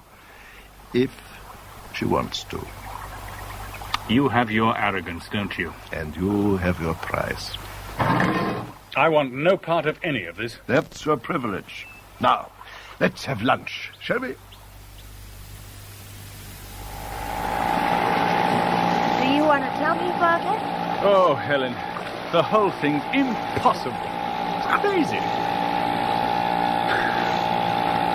If she wants to. You have your arrogance, don't you? And you have your price. I want no part of any of this. That's your privilege. Now, let's have lunch, shall we? Do you want to tell me about it? Oh, Helen, the whole thing's impossible. It's crazy.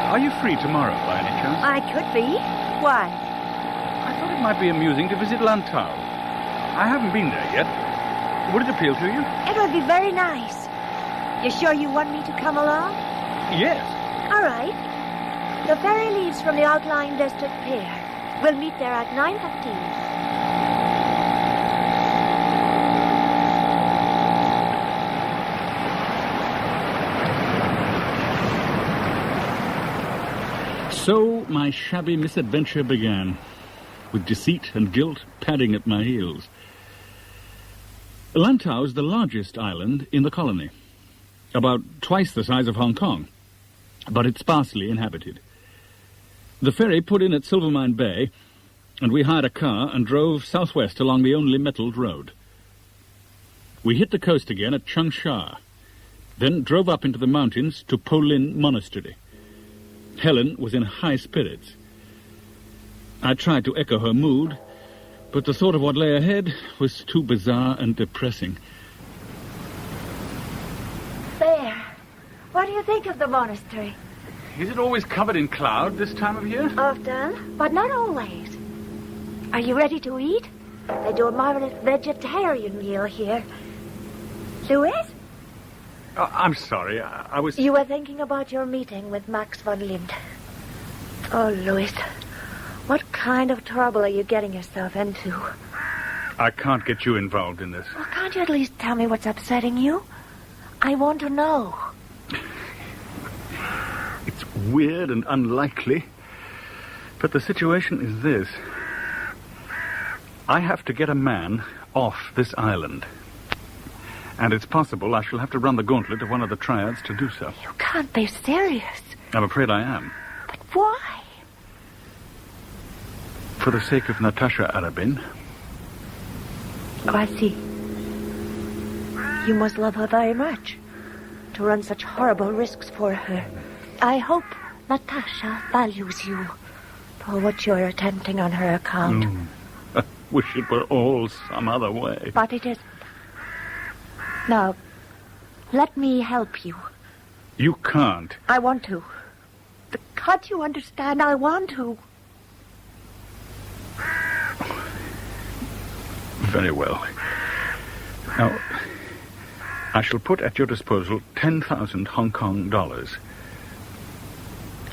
Are you free tomorrow, by any chance? I could be. Why? I thought it might be amusing to visit Lantau. I haven't been there yet. Would it appeal to you? It would be very nice. You sure you want me to come along? Yes. All right. The ferry leaves from the outlying district pier. We'll meet there at 9:15. So my shabby misadventure began, with deceit and guilt padding at my heels. Lantau is the largest island in the colony, about twice the size of Hong Kong, but it's sparsely inhabited. The ferry put in at Silvermine Bay, and we hired a car and drove southwest along the only metalled road. We hit the coast again at Changsha, then drove up into the mountains to Po Lin Monastery. Helen was in high spirits. I tried to echo her mood, but the thought of what lay ahead was too bizarre and depressing. There. What do you think of the monastery? Is it always covered in cloud this time of year? Often, but not always. Are you ready to eat? They do a marvelous vegetarian meal here. Louis? I'm sorry. I was... You were thinking about your meeting with Max von Lind. Oh, Louis, what kind of trouble are you getting yourself into? I can't get you involved in this. Well, can't you at least tell me what's upsetting you? I want to know. It's weird and unlikely, but the situation is this. I have to get a man off this island. And it's possible I shall have to run the gauntlet of one of the triads to do so. You can't be serious. I'm afraid I am. But why? For the sake of Natasha Arabin. Oh, I see. You must love her very much to run such horrible risks for her. I hope Natasha values you for what you're attempting on her account. I wish it were all some other way. But it isn't. Now, let me help you. You can't. I want to. Can't you understand? I want to. Very well. Now, I shall put at your disposal 10,000 Hong Kong dollars.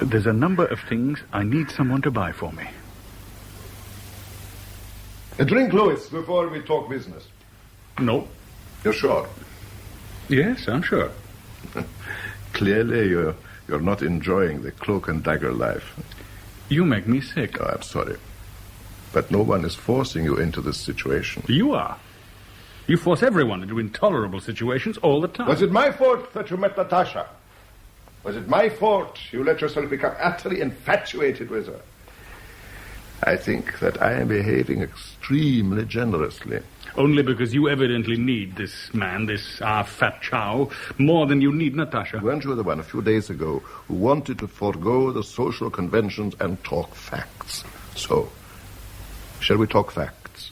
There's a number of things I need someone to buy for me. A drink, Louis, before we talk business. No. You're sure? Yes, I'm sure. Clearly, you're not enjoying the cloak and dagger life. You make me sick. Oh, I'm sorry. But no one is forcing you into this situation. You are. You force everyone into intolerable situations all the time. Was it my fault that you met Natasha? Was it my fault you let yourself become utterly infatuated with her? I think that I am behaving extremely generously. Only because you evidently need this man, this fat chow, more than you need Natasha. Weren't you the one a few days ago who wanted to forego the social conventions and talk facts? So, shall we talk facts?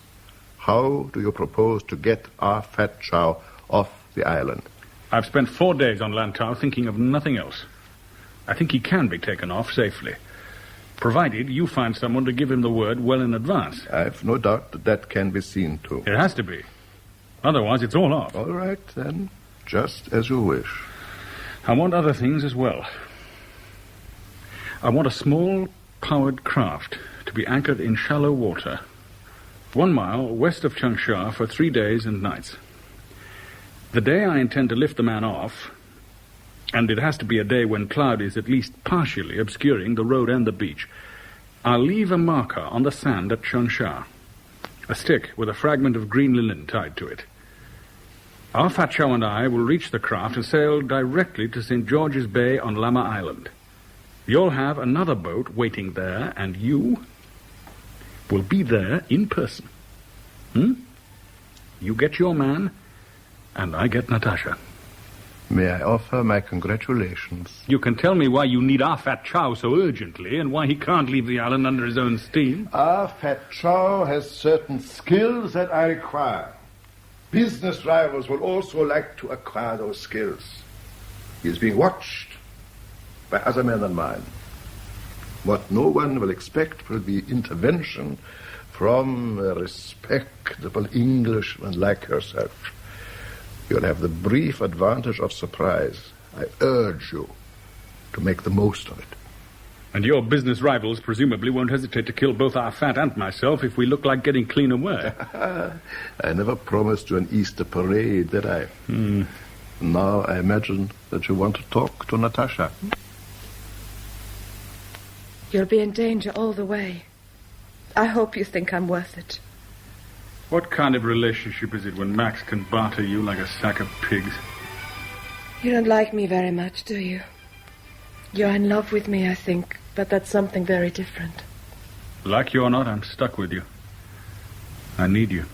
How do you propose to get our fat chow off the island? I've spent 4 days on Lantau thinking of nothing else. I think he can be taken off safely, provided you find someone to give him the word well in advance. I've no doubt that can be seen to. It has to be. Otherwise, it's all off. All right, then. Just as you wish. I want other things as well. I want a small, powered craft to be anchored in shallow water, 1 mile west of Changsha for 3 days and nights. The day I intend to lift the man off, and it has to be a day when cloud is at least partially obscuring the road and the beach, I'll leave a marker on the sand at Changsha, a stick with a fragment of green linen tied to it. Our fat chow and I will reach the craft and sail directly to St. George's Bay on Lama Island. You'll have another boat waiting there, and you will be there in person. You get your man, and I get Natasha. May I offer my congratulations? You can tell me why you need our fat chow so urgently, and why he can't leave the island under his own steam. Our fat chow has certain skills that I require. Business rivals will also like to acquire those skills. He is being watched by other men than mine. What no one will expect will be intervention from a respectable Englishman like yourself. You'll have the brief advantage of surprise. I urge you to make the most of it. And your business rivals presumably won't hesitate to kill both our fat and myself if we look like getting clean away. I never promised you an Easter parade, did I? Now I imagine that you want to talk to Natasha. You'll be in danger all the way. I hope you think I'm worth it. What kind of relationship is it when Max can barter you like a sack of pigs? You don't like me very much, do you? You're in love with me, I think, but that's something very different. Like you or not, I'm stuck with you. I need you.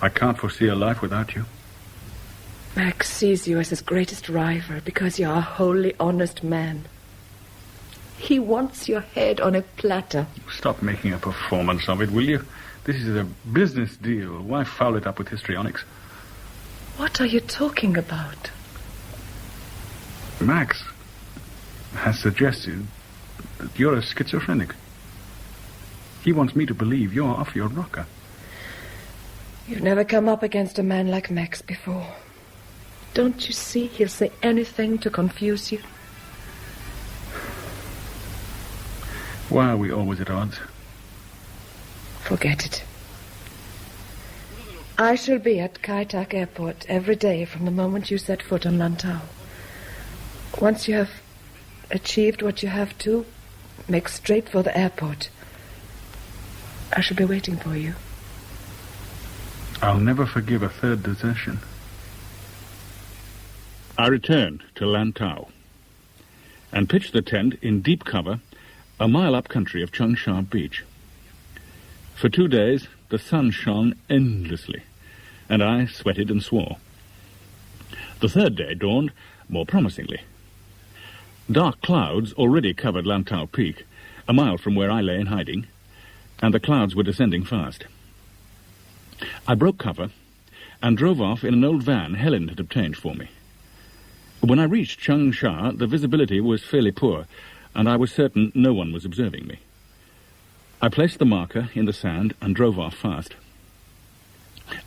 I can't foresee a life without you. Max sees you as his greatest rival because you're a wholly honest man. He wants your head on a platter. Stop making a performance of it, will you? This is a business deal. Why foul it up with histrionics? What are you talking about? Max has suggested that you're a schizophrenic. He wants me to believe you're off your rocker. You've never come up against a man like Max before. Don't you see? He'll say anything to confuse you. Why are we always at odds? Forget it. I shall be at Kai Tak Airport every day from the moment you set foot on Lantau. Once you have achieved what you have to, make straight for the airport. I shall be waiting for you. I'll never forgive a third desertion. I returned to Lantau and pitched the tent in deep cover a mile up country of Changsha Beach. For 2 days, the sun shone endlessly, and I sweated and swore. The third day dawned more promisingly. Dark clouds already covered Lantau Peak, a mile from where I lay in hiding, and the clouds were descending fast. I broke cover and drove off in an old van Helen had obtained for me. When I reached Changsha, the visibility was fairly poor, and I was certain no one was observing me. I placed the marker in the sand and drove off fast.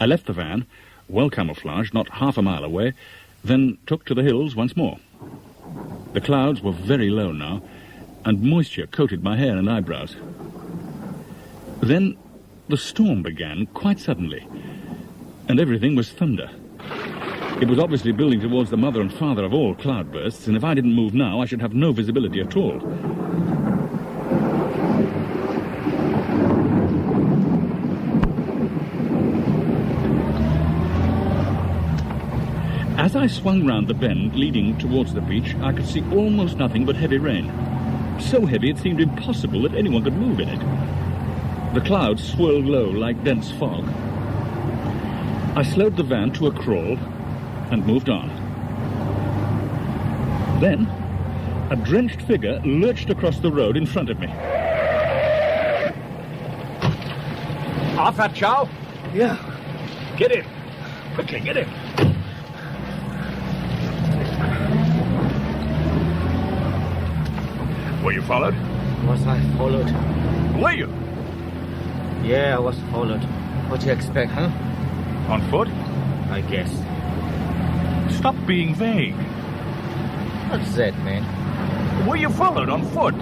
I left the van, well camouflaged, not half a mile away, then took to the hills once more. The clouds were very low now, and moisture coated my hair and eyebrows. Then the storm began quite suddenly, and everything was thunder. It was obviously building towards the mother and father of all cloudbursts, and if I didn't move now, I should have no visibility at all. As I swung round the bend leading towards the beach, I could see almost nothing but heavy rain. So heavy it seemed impossible that anyone could move in it. The clouds swirled low like dense fog. I slowed the van to a crawl and moved on. Then, a drenched figure lurched across the road in front of me. Off that, Chow? Yeah. Get in. Quickly, get in. Were you followed? Was I followed? Were you? Yeah, I was followed. What do you expect, huh? On foot? I guess. Stop being vague. What's that, man? Were you followed on foot?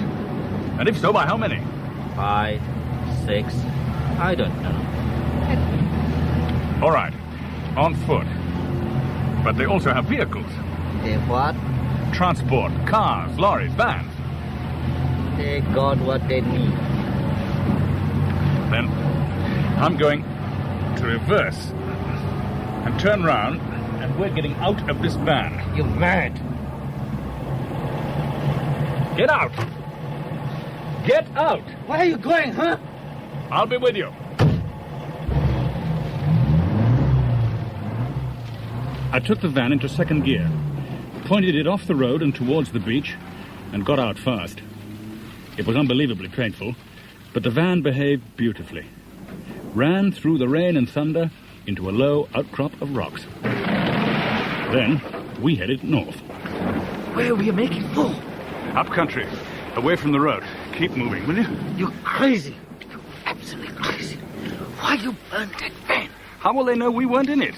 And if so, by how many? 5, 6, I don't know. All right, on foot. But they also have vehicles. They what? Transport, cars, lorries, vans. They got what they need. Then I'm going to reverse and turn round, and we're getting out of this van. You're mad. Get out! Get out! Where are you going, huh? I'll be with you. I took the van into second gear, pointed it off the road and towards the beach, and got out fast. It was unbelievably painful, but the van behaved beautifully. Ran through the rain and thunder into a low outcrop of rocks. Then we headed north. Where were you making for? Up country, away from the road. Keep moving, will you? You're crazy. You're absolutely crazy. Why you burned that van? How will they know we weren't in it?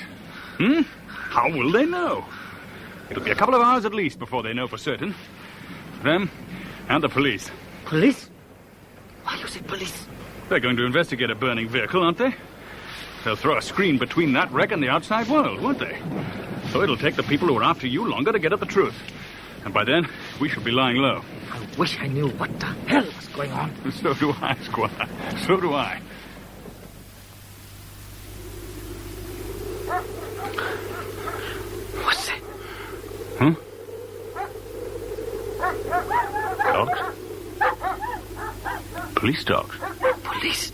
How will they know? It'll be a couple of hours at least before they know for certain. Them and the police. Police? Why you say police? They're going to investigate a burning vehicle, aren't they? They'll throw a screen between that wreck and the outside world, won't they? So it'll take the people who are after you longer to get at the truth. And by then, we shall be lying low. I wish I knew what the hell was going on. So do I, Squire. So do I. What's that? Huh? Dogs? Police dogs? Police?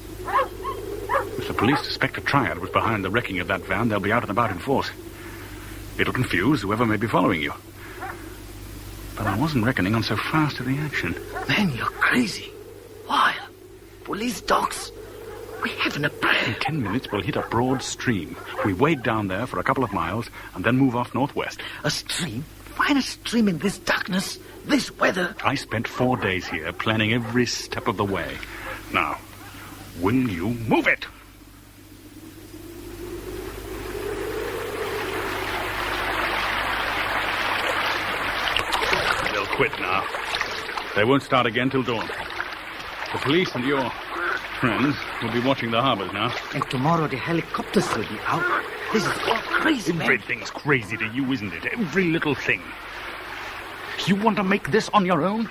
If the police suspect a triad was behind the wrecking of that van, they'll be out and about in force. It'll confuse whoever may be following you. But I wasn't reckoning on so fast a reaction. Man, you're crazy. Why? Police dogs? We haven't a plan. In 10 minutes, we'll hit a broad stream. We wade down there for a couple of miles and then move off northwest. A stream? Find a stream in this darkness, this weather. I spent 4 days here planning every step of the way. Now, will you move it? quit now. They won't start again till dawn. The police and your friends will be watching the harbors now. And tomorrow the helicopters will be out. This is all crazy, man. Everything's crazy to you, isn't it? Every little thing. You want to make this on your own?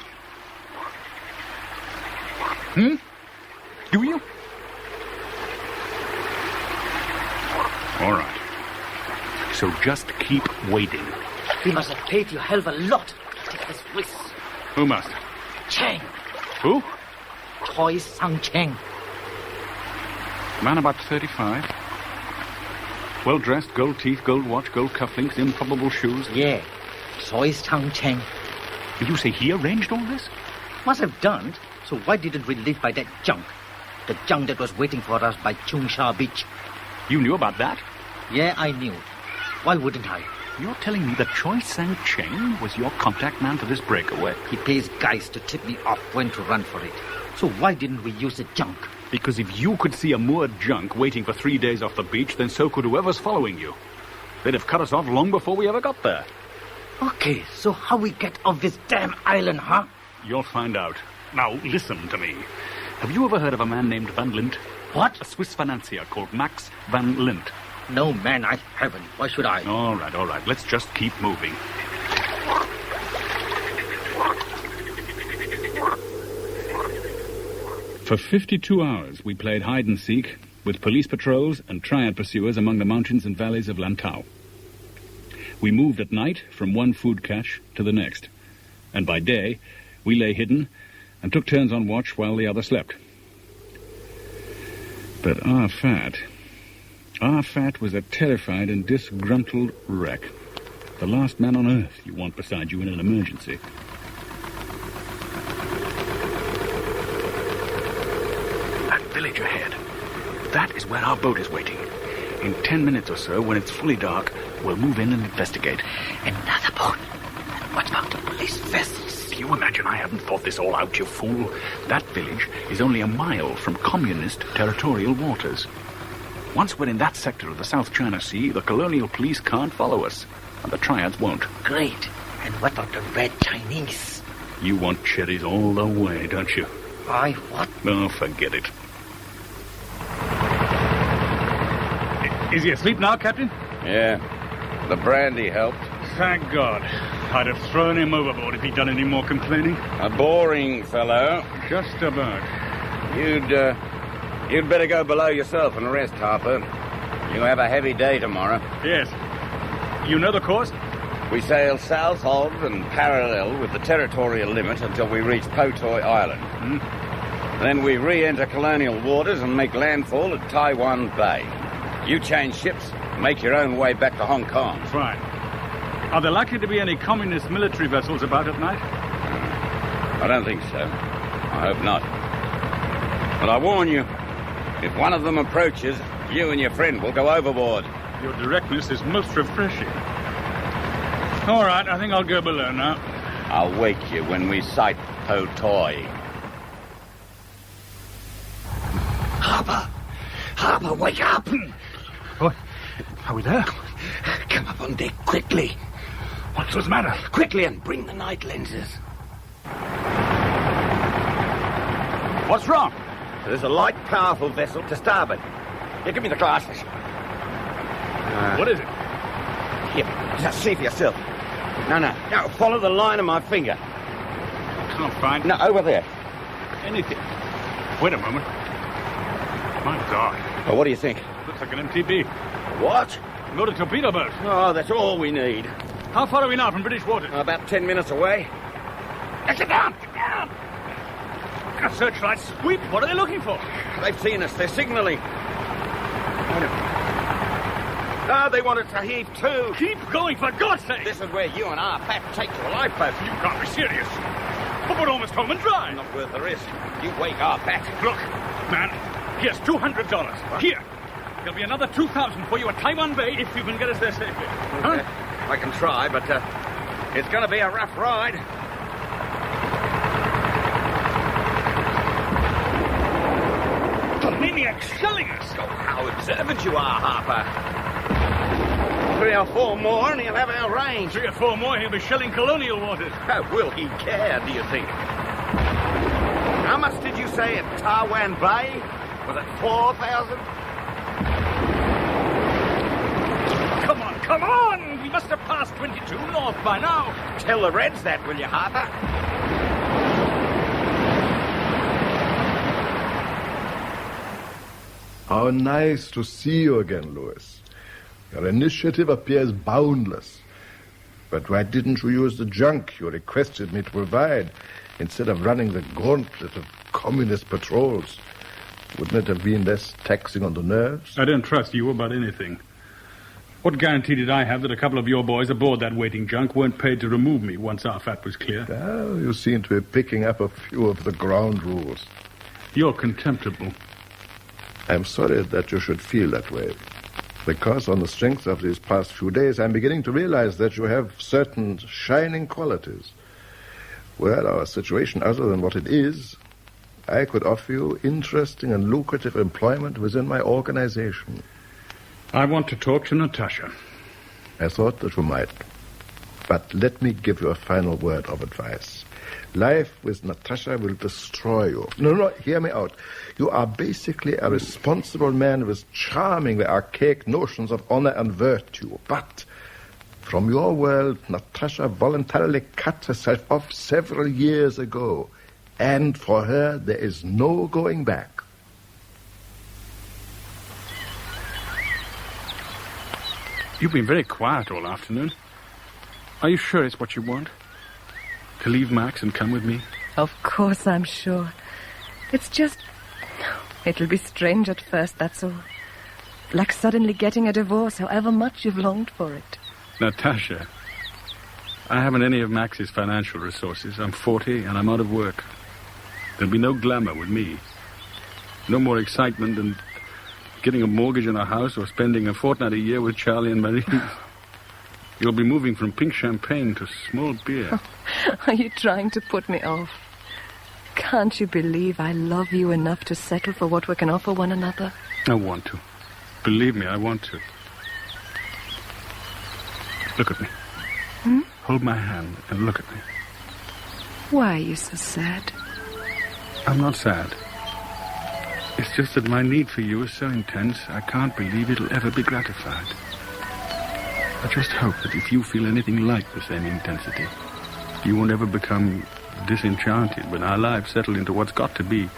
Do you? All right. So just keep waiting. We must have paid you a hell of a lot to take this risk. Who must? Chang. Who? Choi Sang-cheng. Man about 35. Well-dressed, gold teeth, gold watch, gold cufflinks, improbable shoes. Yeah. Choi Sang-cheng. Did you say he arranged all this? Must have done. So why didn't we live by that junk? The junk that was waiting for us by Chung Sha Beach. You knew about that? Yeah, I knew. Why wouldn't I? You're telling me that Choi Sang-cheng was your contact man for this breakaway? He pays guys to tip me off when to run for it. So why didn't we use the junk? Because if you could see a moored junk waiting for 3 days off the beach, then so could whoever's following you. They'd have cut us off long before we ever got there. Okay, so how we get off this damn island, huh? You'll find out. Now, listen to me. Have you ever heard of a man named Van Lint? What? A Swiss financier called Max Van Lint. No, man, I haven't. Why should I? All right. Let's just keep moving. For 52 hours, we played hide-and-seek with police patrols and triad pursuers among the mountains and valleys of Lantau. We moved at night from one food cache to the next, and by day, we lay hidden and took turns on watch while the other slept. But our fat was a terrified and disgruntled wreck. The last man on earth you want beside you in an emergency. That village ahead. That is where our boat is waiting. In 10 minutes or so, when it's fully dark, we'll move in and investigate. Another boat? What about the police vessels? Do you imagine I haven't thought this all out, you fool? That village is only a mile from communist territorial waters. Once we're in that sector of the South China Sea, the colonial police can't follow us, and the triads won't. Great. And what about the Red Chinese? You want cherries all the way, don't you? I what? Oh, forget it. Is he asleep now, Captain? Yeah. The brandy helped. Thank God. I'd have thrown him overboard if he'd done any more complaining. A boring fellow. Just about. You'd better go below yourself and rest, Harper. You'll have a heavy day tomorrow. Yes. You know the course? We sail south of and parallel with the territorial limit until we reach Potoi Island. Then we re-enter colonial waters and make landfall at Taiwan Bay. You change ships, make your own way back to Hong Kong. Fine. Are there likely to be any communist military vessels about at night? I don't think so. I hope not. But I warn you, if one of them approaches, you and your friend will go overboard. Your directness is most refreshing. All right, I think I'll go below now. I'll wake you when we sight Potoi. Harper, wake up! What? Are we there? Come up on deck quickly. What's the matter? Quickly and bring the night lenses. What's wrong? There's a light, powerful vessel to starboard. Here, give me the glasses. What is it? Here, just see for yourself. No, follow the line of my finger. Can't find... No, over there. Anything. Wait a moment. My God. Well, what do you think? Looks like an MTB. What? Not a torpedo boat. Oh, that's all we need. How far are we now from British waters? About 10 minutes away. Get down! Get down! A searchlight sweep? What are they looking for? They've seen us. They're signaling. No, they want us to heave too. Keep going, for God's sake! This is where you and our fat take to a lifeboat. You can't be serious. But we're almost home and dry. Not worth the risk. You wake our fat. Look, man, here's $200. What? Here. There'll be another 2,000 for you at Taiwan Bay if you can get us there safely. Huh? I can try, but it's going to be a rough ride. The maniac's shelling us. Oh, how observant you are, Harper. 3 or 4 more and he'll have our range. 3 or 4 more, he'll be shelling colonial waters. How will he care, do you think? How much did you say at Taiwan Bay? Was it 4,000? Come on! We must have passed 22 north by now. Tell the Reds that, will you, Harper? How nice to see you again, Louis. Your initiative appears boundless. But why didn't you use the junk you requested me to provide instead of running the gauntlet of communist patrols? Wouldn't it have been less taxing on the nerves? I don't trust you about anything. What guarantee did I have that a couple of your boys aboard that waiting junk weren't paid to remove me once our fat was clear? Oh, you seem to be picking up a few of the ground rules. You're contemptible. I'm sorry that you should feel that way. Because on the strength of these past few days, I'm beginning to realize that you have certain shining qualities. Were our situation other than what it is, I could offer you interesting and lucrative employment within my organization. I want to talk to Natasha. I thought that you might. But let me give you a final word of advice. Life with Natasha will destroy you. No, hear me out. You are basically a responsible man with charmingly archaic notions of honor and virtue. But from your world, Natasha voluntarily cut herself off several years ago. And for her, there is no going back. You've been very quiet all afternoon. Are you sure it's what you want? To leave Max and come with me? Of course I'm sure. It's just... It'll be strange at first, that's all. Like suddenly getting a divorce, however much you've longed for it. Natasha, I haven't any of Max's financial resources. I'm 40 and I'm out of work. There'll be no glamour with me. No more excitement than getting a mortgage on a house or spending a fortnight a year with Charlie and Marie. You'll be moving from pink champagne to small beer. Are you trying to put me off? Can't you believe I love you enough to settle for what we can offer one another? I want to. Believe me, I want to. Look at me. Hold my hand and look at me. Why are you so sad? I'm not sad. It's just that my need for you is so intense, I can't believe it'll ever be gratified. I just hope that if you feel anything like the same intensity, you won't ever become disenchanted when our lives settle into what's got to be,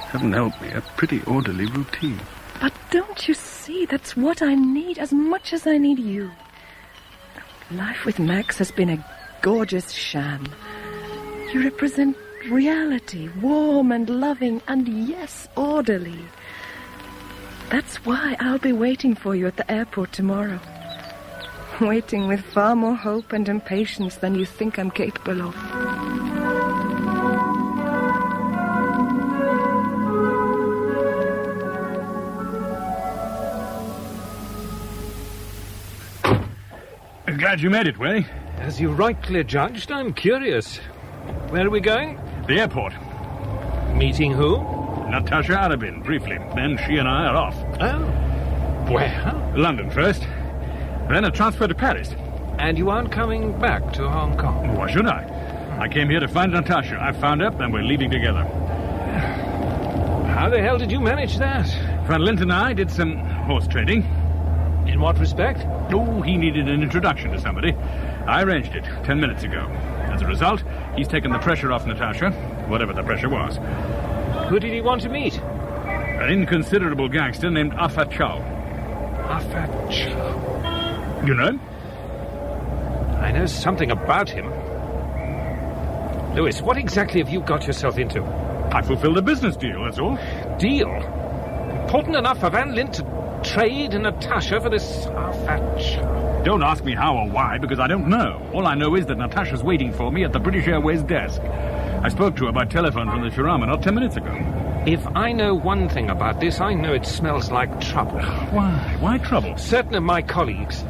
heaven help me, a pretty orderly routine. But don't you see, that's what I need as much as I need you. Life with Max has been a gorgeous sham. You represent reality, warm and loving, and yes, orderly. That's why I'll be waiting for you at the airport tomorrow. Waiting with far more hope and impatience than you think I'm capable of. I'm glad you made it, Way. As you rightly judged, I'm curious. Where are we going? The airport. Meeting who? Natasha Arabin, briefly. Then she and I are off. Oh. Where? London first. Then a transfer to Paris. And you aren't coming back to Hong Kong? Why should I? I came here to find Natasha. I found her, and we're leaving together. How the hell did you manage that? Van Lint and I did some horse trading. In what respect? Oh, he needed an introduction to somebody. I arranged it 10 minutes ago. As a result, he's taken the pressure off Natasha, whatever the pressure was. Who did he want to meet? An inconsiderable gangster named Arthur Chow. Arthur Chow? You know him? I know something about him. Louis, what exactly have you got yourself into? I fulfilled a business deal, that's all. Deal? Important enough for Van Lint to trade Natasha for this Arthur Chow? Don't ask me how or why, because I don't know. All I know is that Natasha's waiting for me at the British Airways desk. I spoke to her by telephone from the Shirama not 10 minutes ago. If I know one thing about this, I know it smells like trouble. Why? Why trouble? Certain of my colleagues,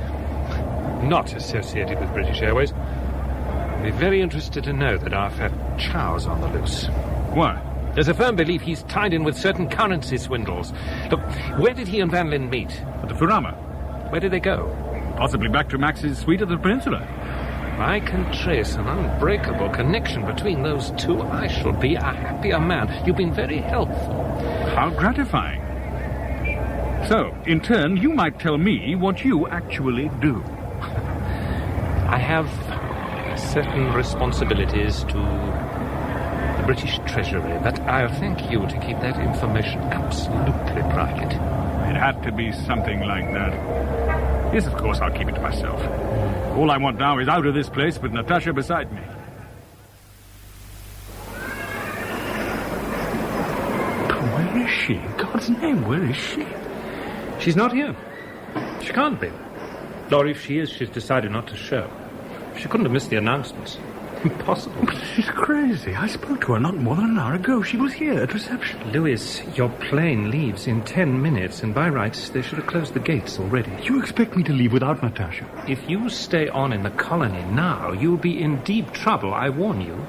not associated with British Airways, will be very interested to know that Arthur Chow's on the loose. Why? There's a firm belief he's tied in with certain currency swindles. Look, where did he and Van Lint meet? At the Furama. Where did they go? Possibly back to Max's suite at the Peninsula. If I can trace an unbreakable connection between those two, I shall be a happier man. You've been very helpful. How gratifying. So, in turn, you might tell me what you actually do. I have certain responsibilities to the British Treasury, but I'll thank you to keep that information absolutely private. It had to be something like that. Yes, of course, I'll keep it to myself. All I want now is out of this place with Natasha beside me. But where is she? In God's name, where is she? She's not here. She can't be. Or if she is, she's decided not to show. She couldn't have missed the announcements. Impossible. But she's crazy. I spoke to her not more than an hour ago. She was here at reception. Louis, your plane leaves in 10 minutes, and by rights, they should have closed the gates already. You expect me to leave without Natasha? If you stay on in the colony now, you'll be in deep trouble, I warn you.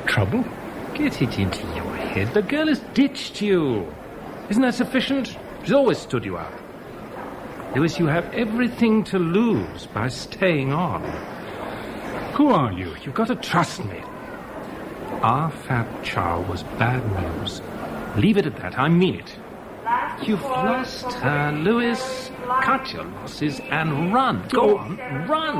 Trouble? Get it into your head. The girl has ditched you. Isn't that sufficient? She's always stood you up. Louis, you have everything to lose by staying on. Who are you? You've got to trust me. Our fat chow was bad news. Leave it at that. I mean it. You've lost her, Louis. Cut your losses and run. Go on, run.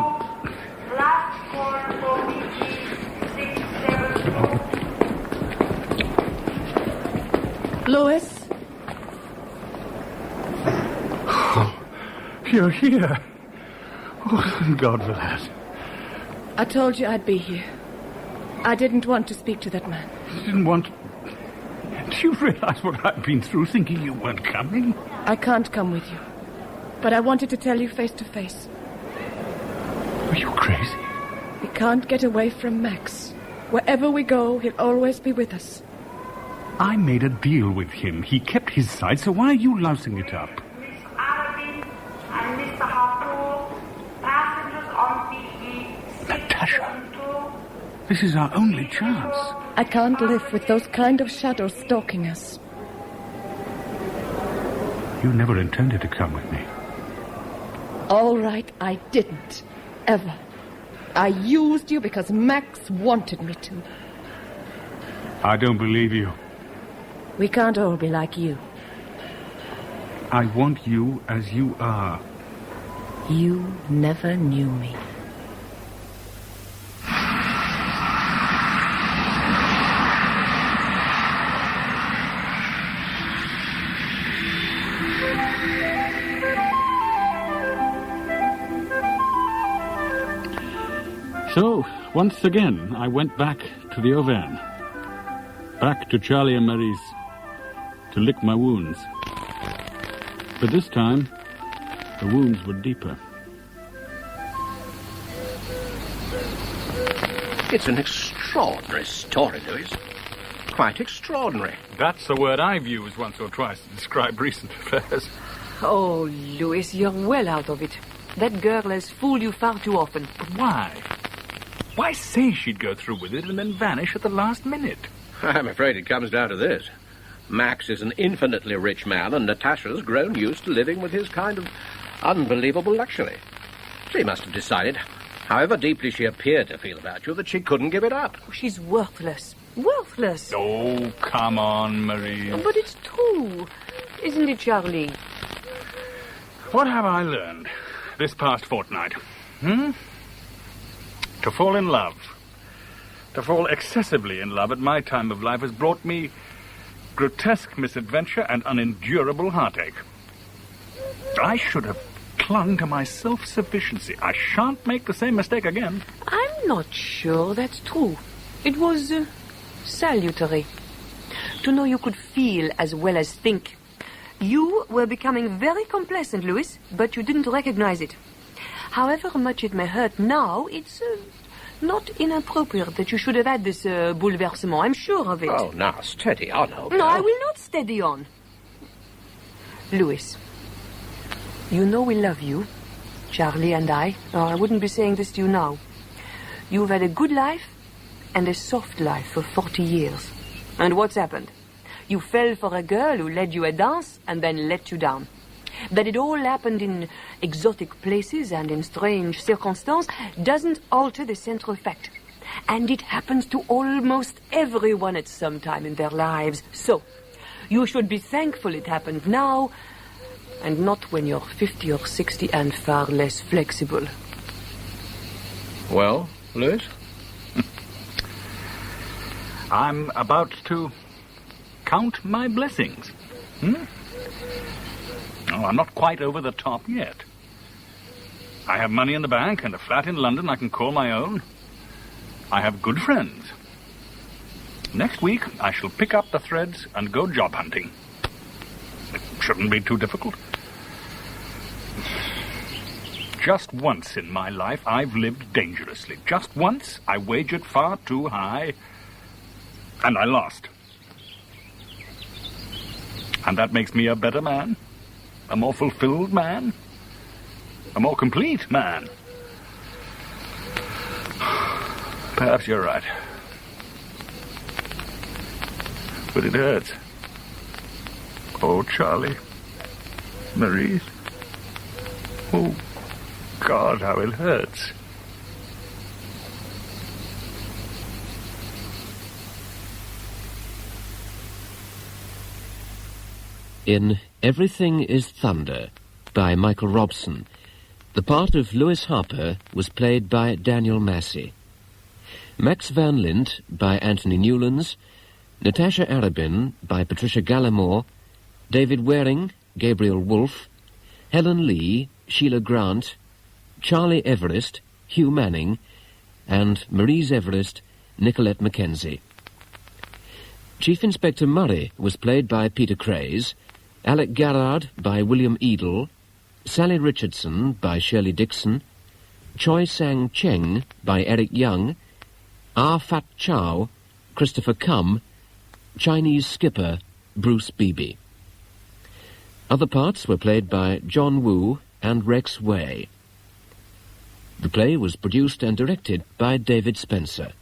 Louis? Oh, you're here. Oh, thank God for that. I told you I'd be here. I didn't want to speak to that man. You didn't want... Do you realize what I've been through thinking you weren't coming? I can't come with you. But I wanted to tell you face to face. Are you crazy? We can't get away from Max. Wherever we go, he'll always be with us. I made a deal with him. He kept his side, so why are you lousing it up? Natasha, this is our only chance. I can't live with those kind of shadows stalking us. You never intended to come with me. All right, I didn't. Ever. I used you because Max wanted me to. I don't believe you. We can't all be like you. I want you as you are. You never knew me. So, once again, I went back to the Auvergne. Back to Charlie and Marie's to lick my wounds. But this time, the wounds were deeper. It's an extraordinary story, Louis. Quite extraordinary. That's a word I've used once or twice to describe recent affairs. Oh, Louis, you're well out of it. That girl has fooled you far too often. But why? Why say she'd go through with it and then vanish at the last minute? I'm afraid it comes down to this. Max is an infinitely rich man, and Natasha's grown used to living with his kind of unbelievable luxury. She must have decided, however deeply she appeared to feel about you, that she couldn't give it up. She's worthless. Worthless. Oh, come on, Marie. But it's true. Isn't it, Charlie? What have I learned this past fortnight? To fall in love. To fall excessively in love at my time of life has brought me grotesque misadventure and unendurable heartache. I should have clung to my self-sufficiency. I shan't make the same mistake again. I'm not sure that's true. It was salutary. To know you could feel as well as think. You were becoming very complacent, Louis, but you didn't recognize it. However much it may hurt now, it's not inappropriate that you should have had this bouleversement. I'm sure of it. Oh, now, steady on, old No, girl. I will not steady on. Louis, you know we love you, Charlie and I. Oh, I wouldn't be saying this to you now. You've had a good life and a soft life for 40 years. And what's happened? You fell for a girl who led you a dance and then let you down. That it all happened in exotic places and in strange circumstances doesn't alter the central fact. And it happens to almost everyone at some time in their lives. So, you should be thankful it happened now, and not when you're 50 or 60 and far less flexible. Well, Louis? I'm about to count my blessings. Oh, I'm not quite over the top yet. I have money in the bank and a flat in London I can call my own. I have good friends. Next week, I shall pick up the threads and go job hunting. It shouldn't be too difficult. Just once in my life, I've lived dangerously. Just once, I wagered far too high, and I lost. And that makes me a better man, a more fulfilled man, a more complete man. Perhaps you're right. But it hurts. Oh, Charlie. Maurice. Oh, God, how it hurts. In Everything is Thunder by Michael Robson, the part of Lewis Harper was played by Daniel Massey. Max Van Lint by Anthony Newlands, Natasha Arabin by Patricia Gallimore, David Waring, Gabriel Wolfe, Helen Lee, Sheila Grant, Charlie Everest, Hugh Manning, and Maurice Everest, Nicolette Mackenzie. Chief Inspector Murray was played by Peter Craze, Alec Garrard by William Edel, Sally Richardson by Shirley Dixon, Choi Sang Cheng by Eric Young, Ah Fat Chow, Christopher Cum, Chinese skipper Bruce Beebe. Other parts were played by John Woo and Rex Way. The play was produced and directed by David Spencer.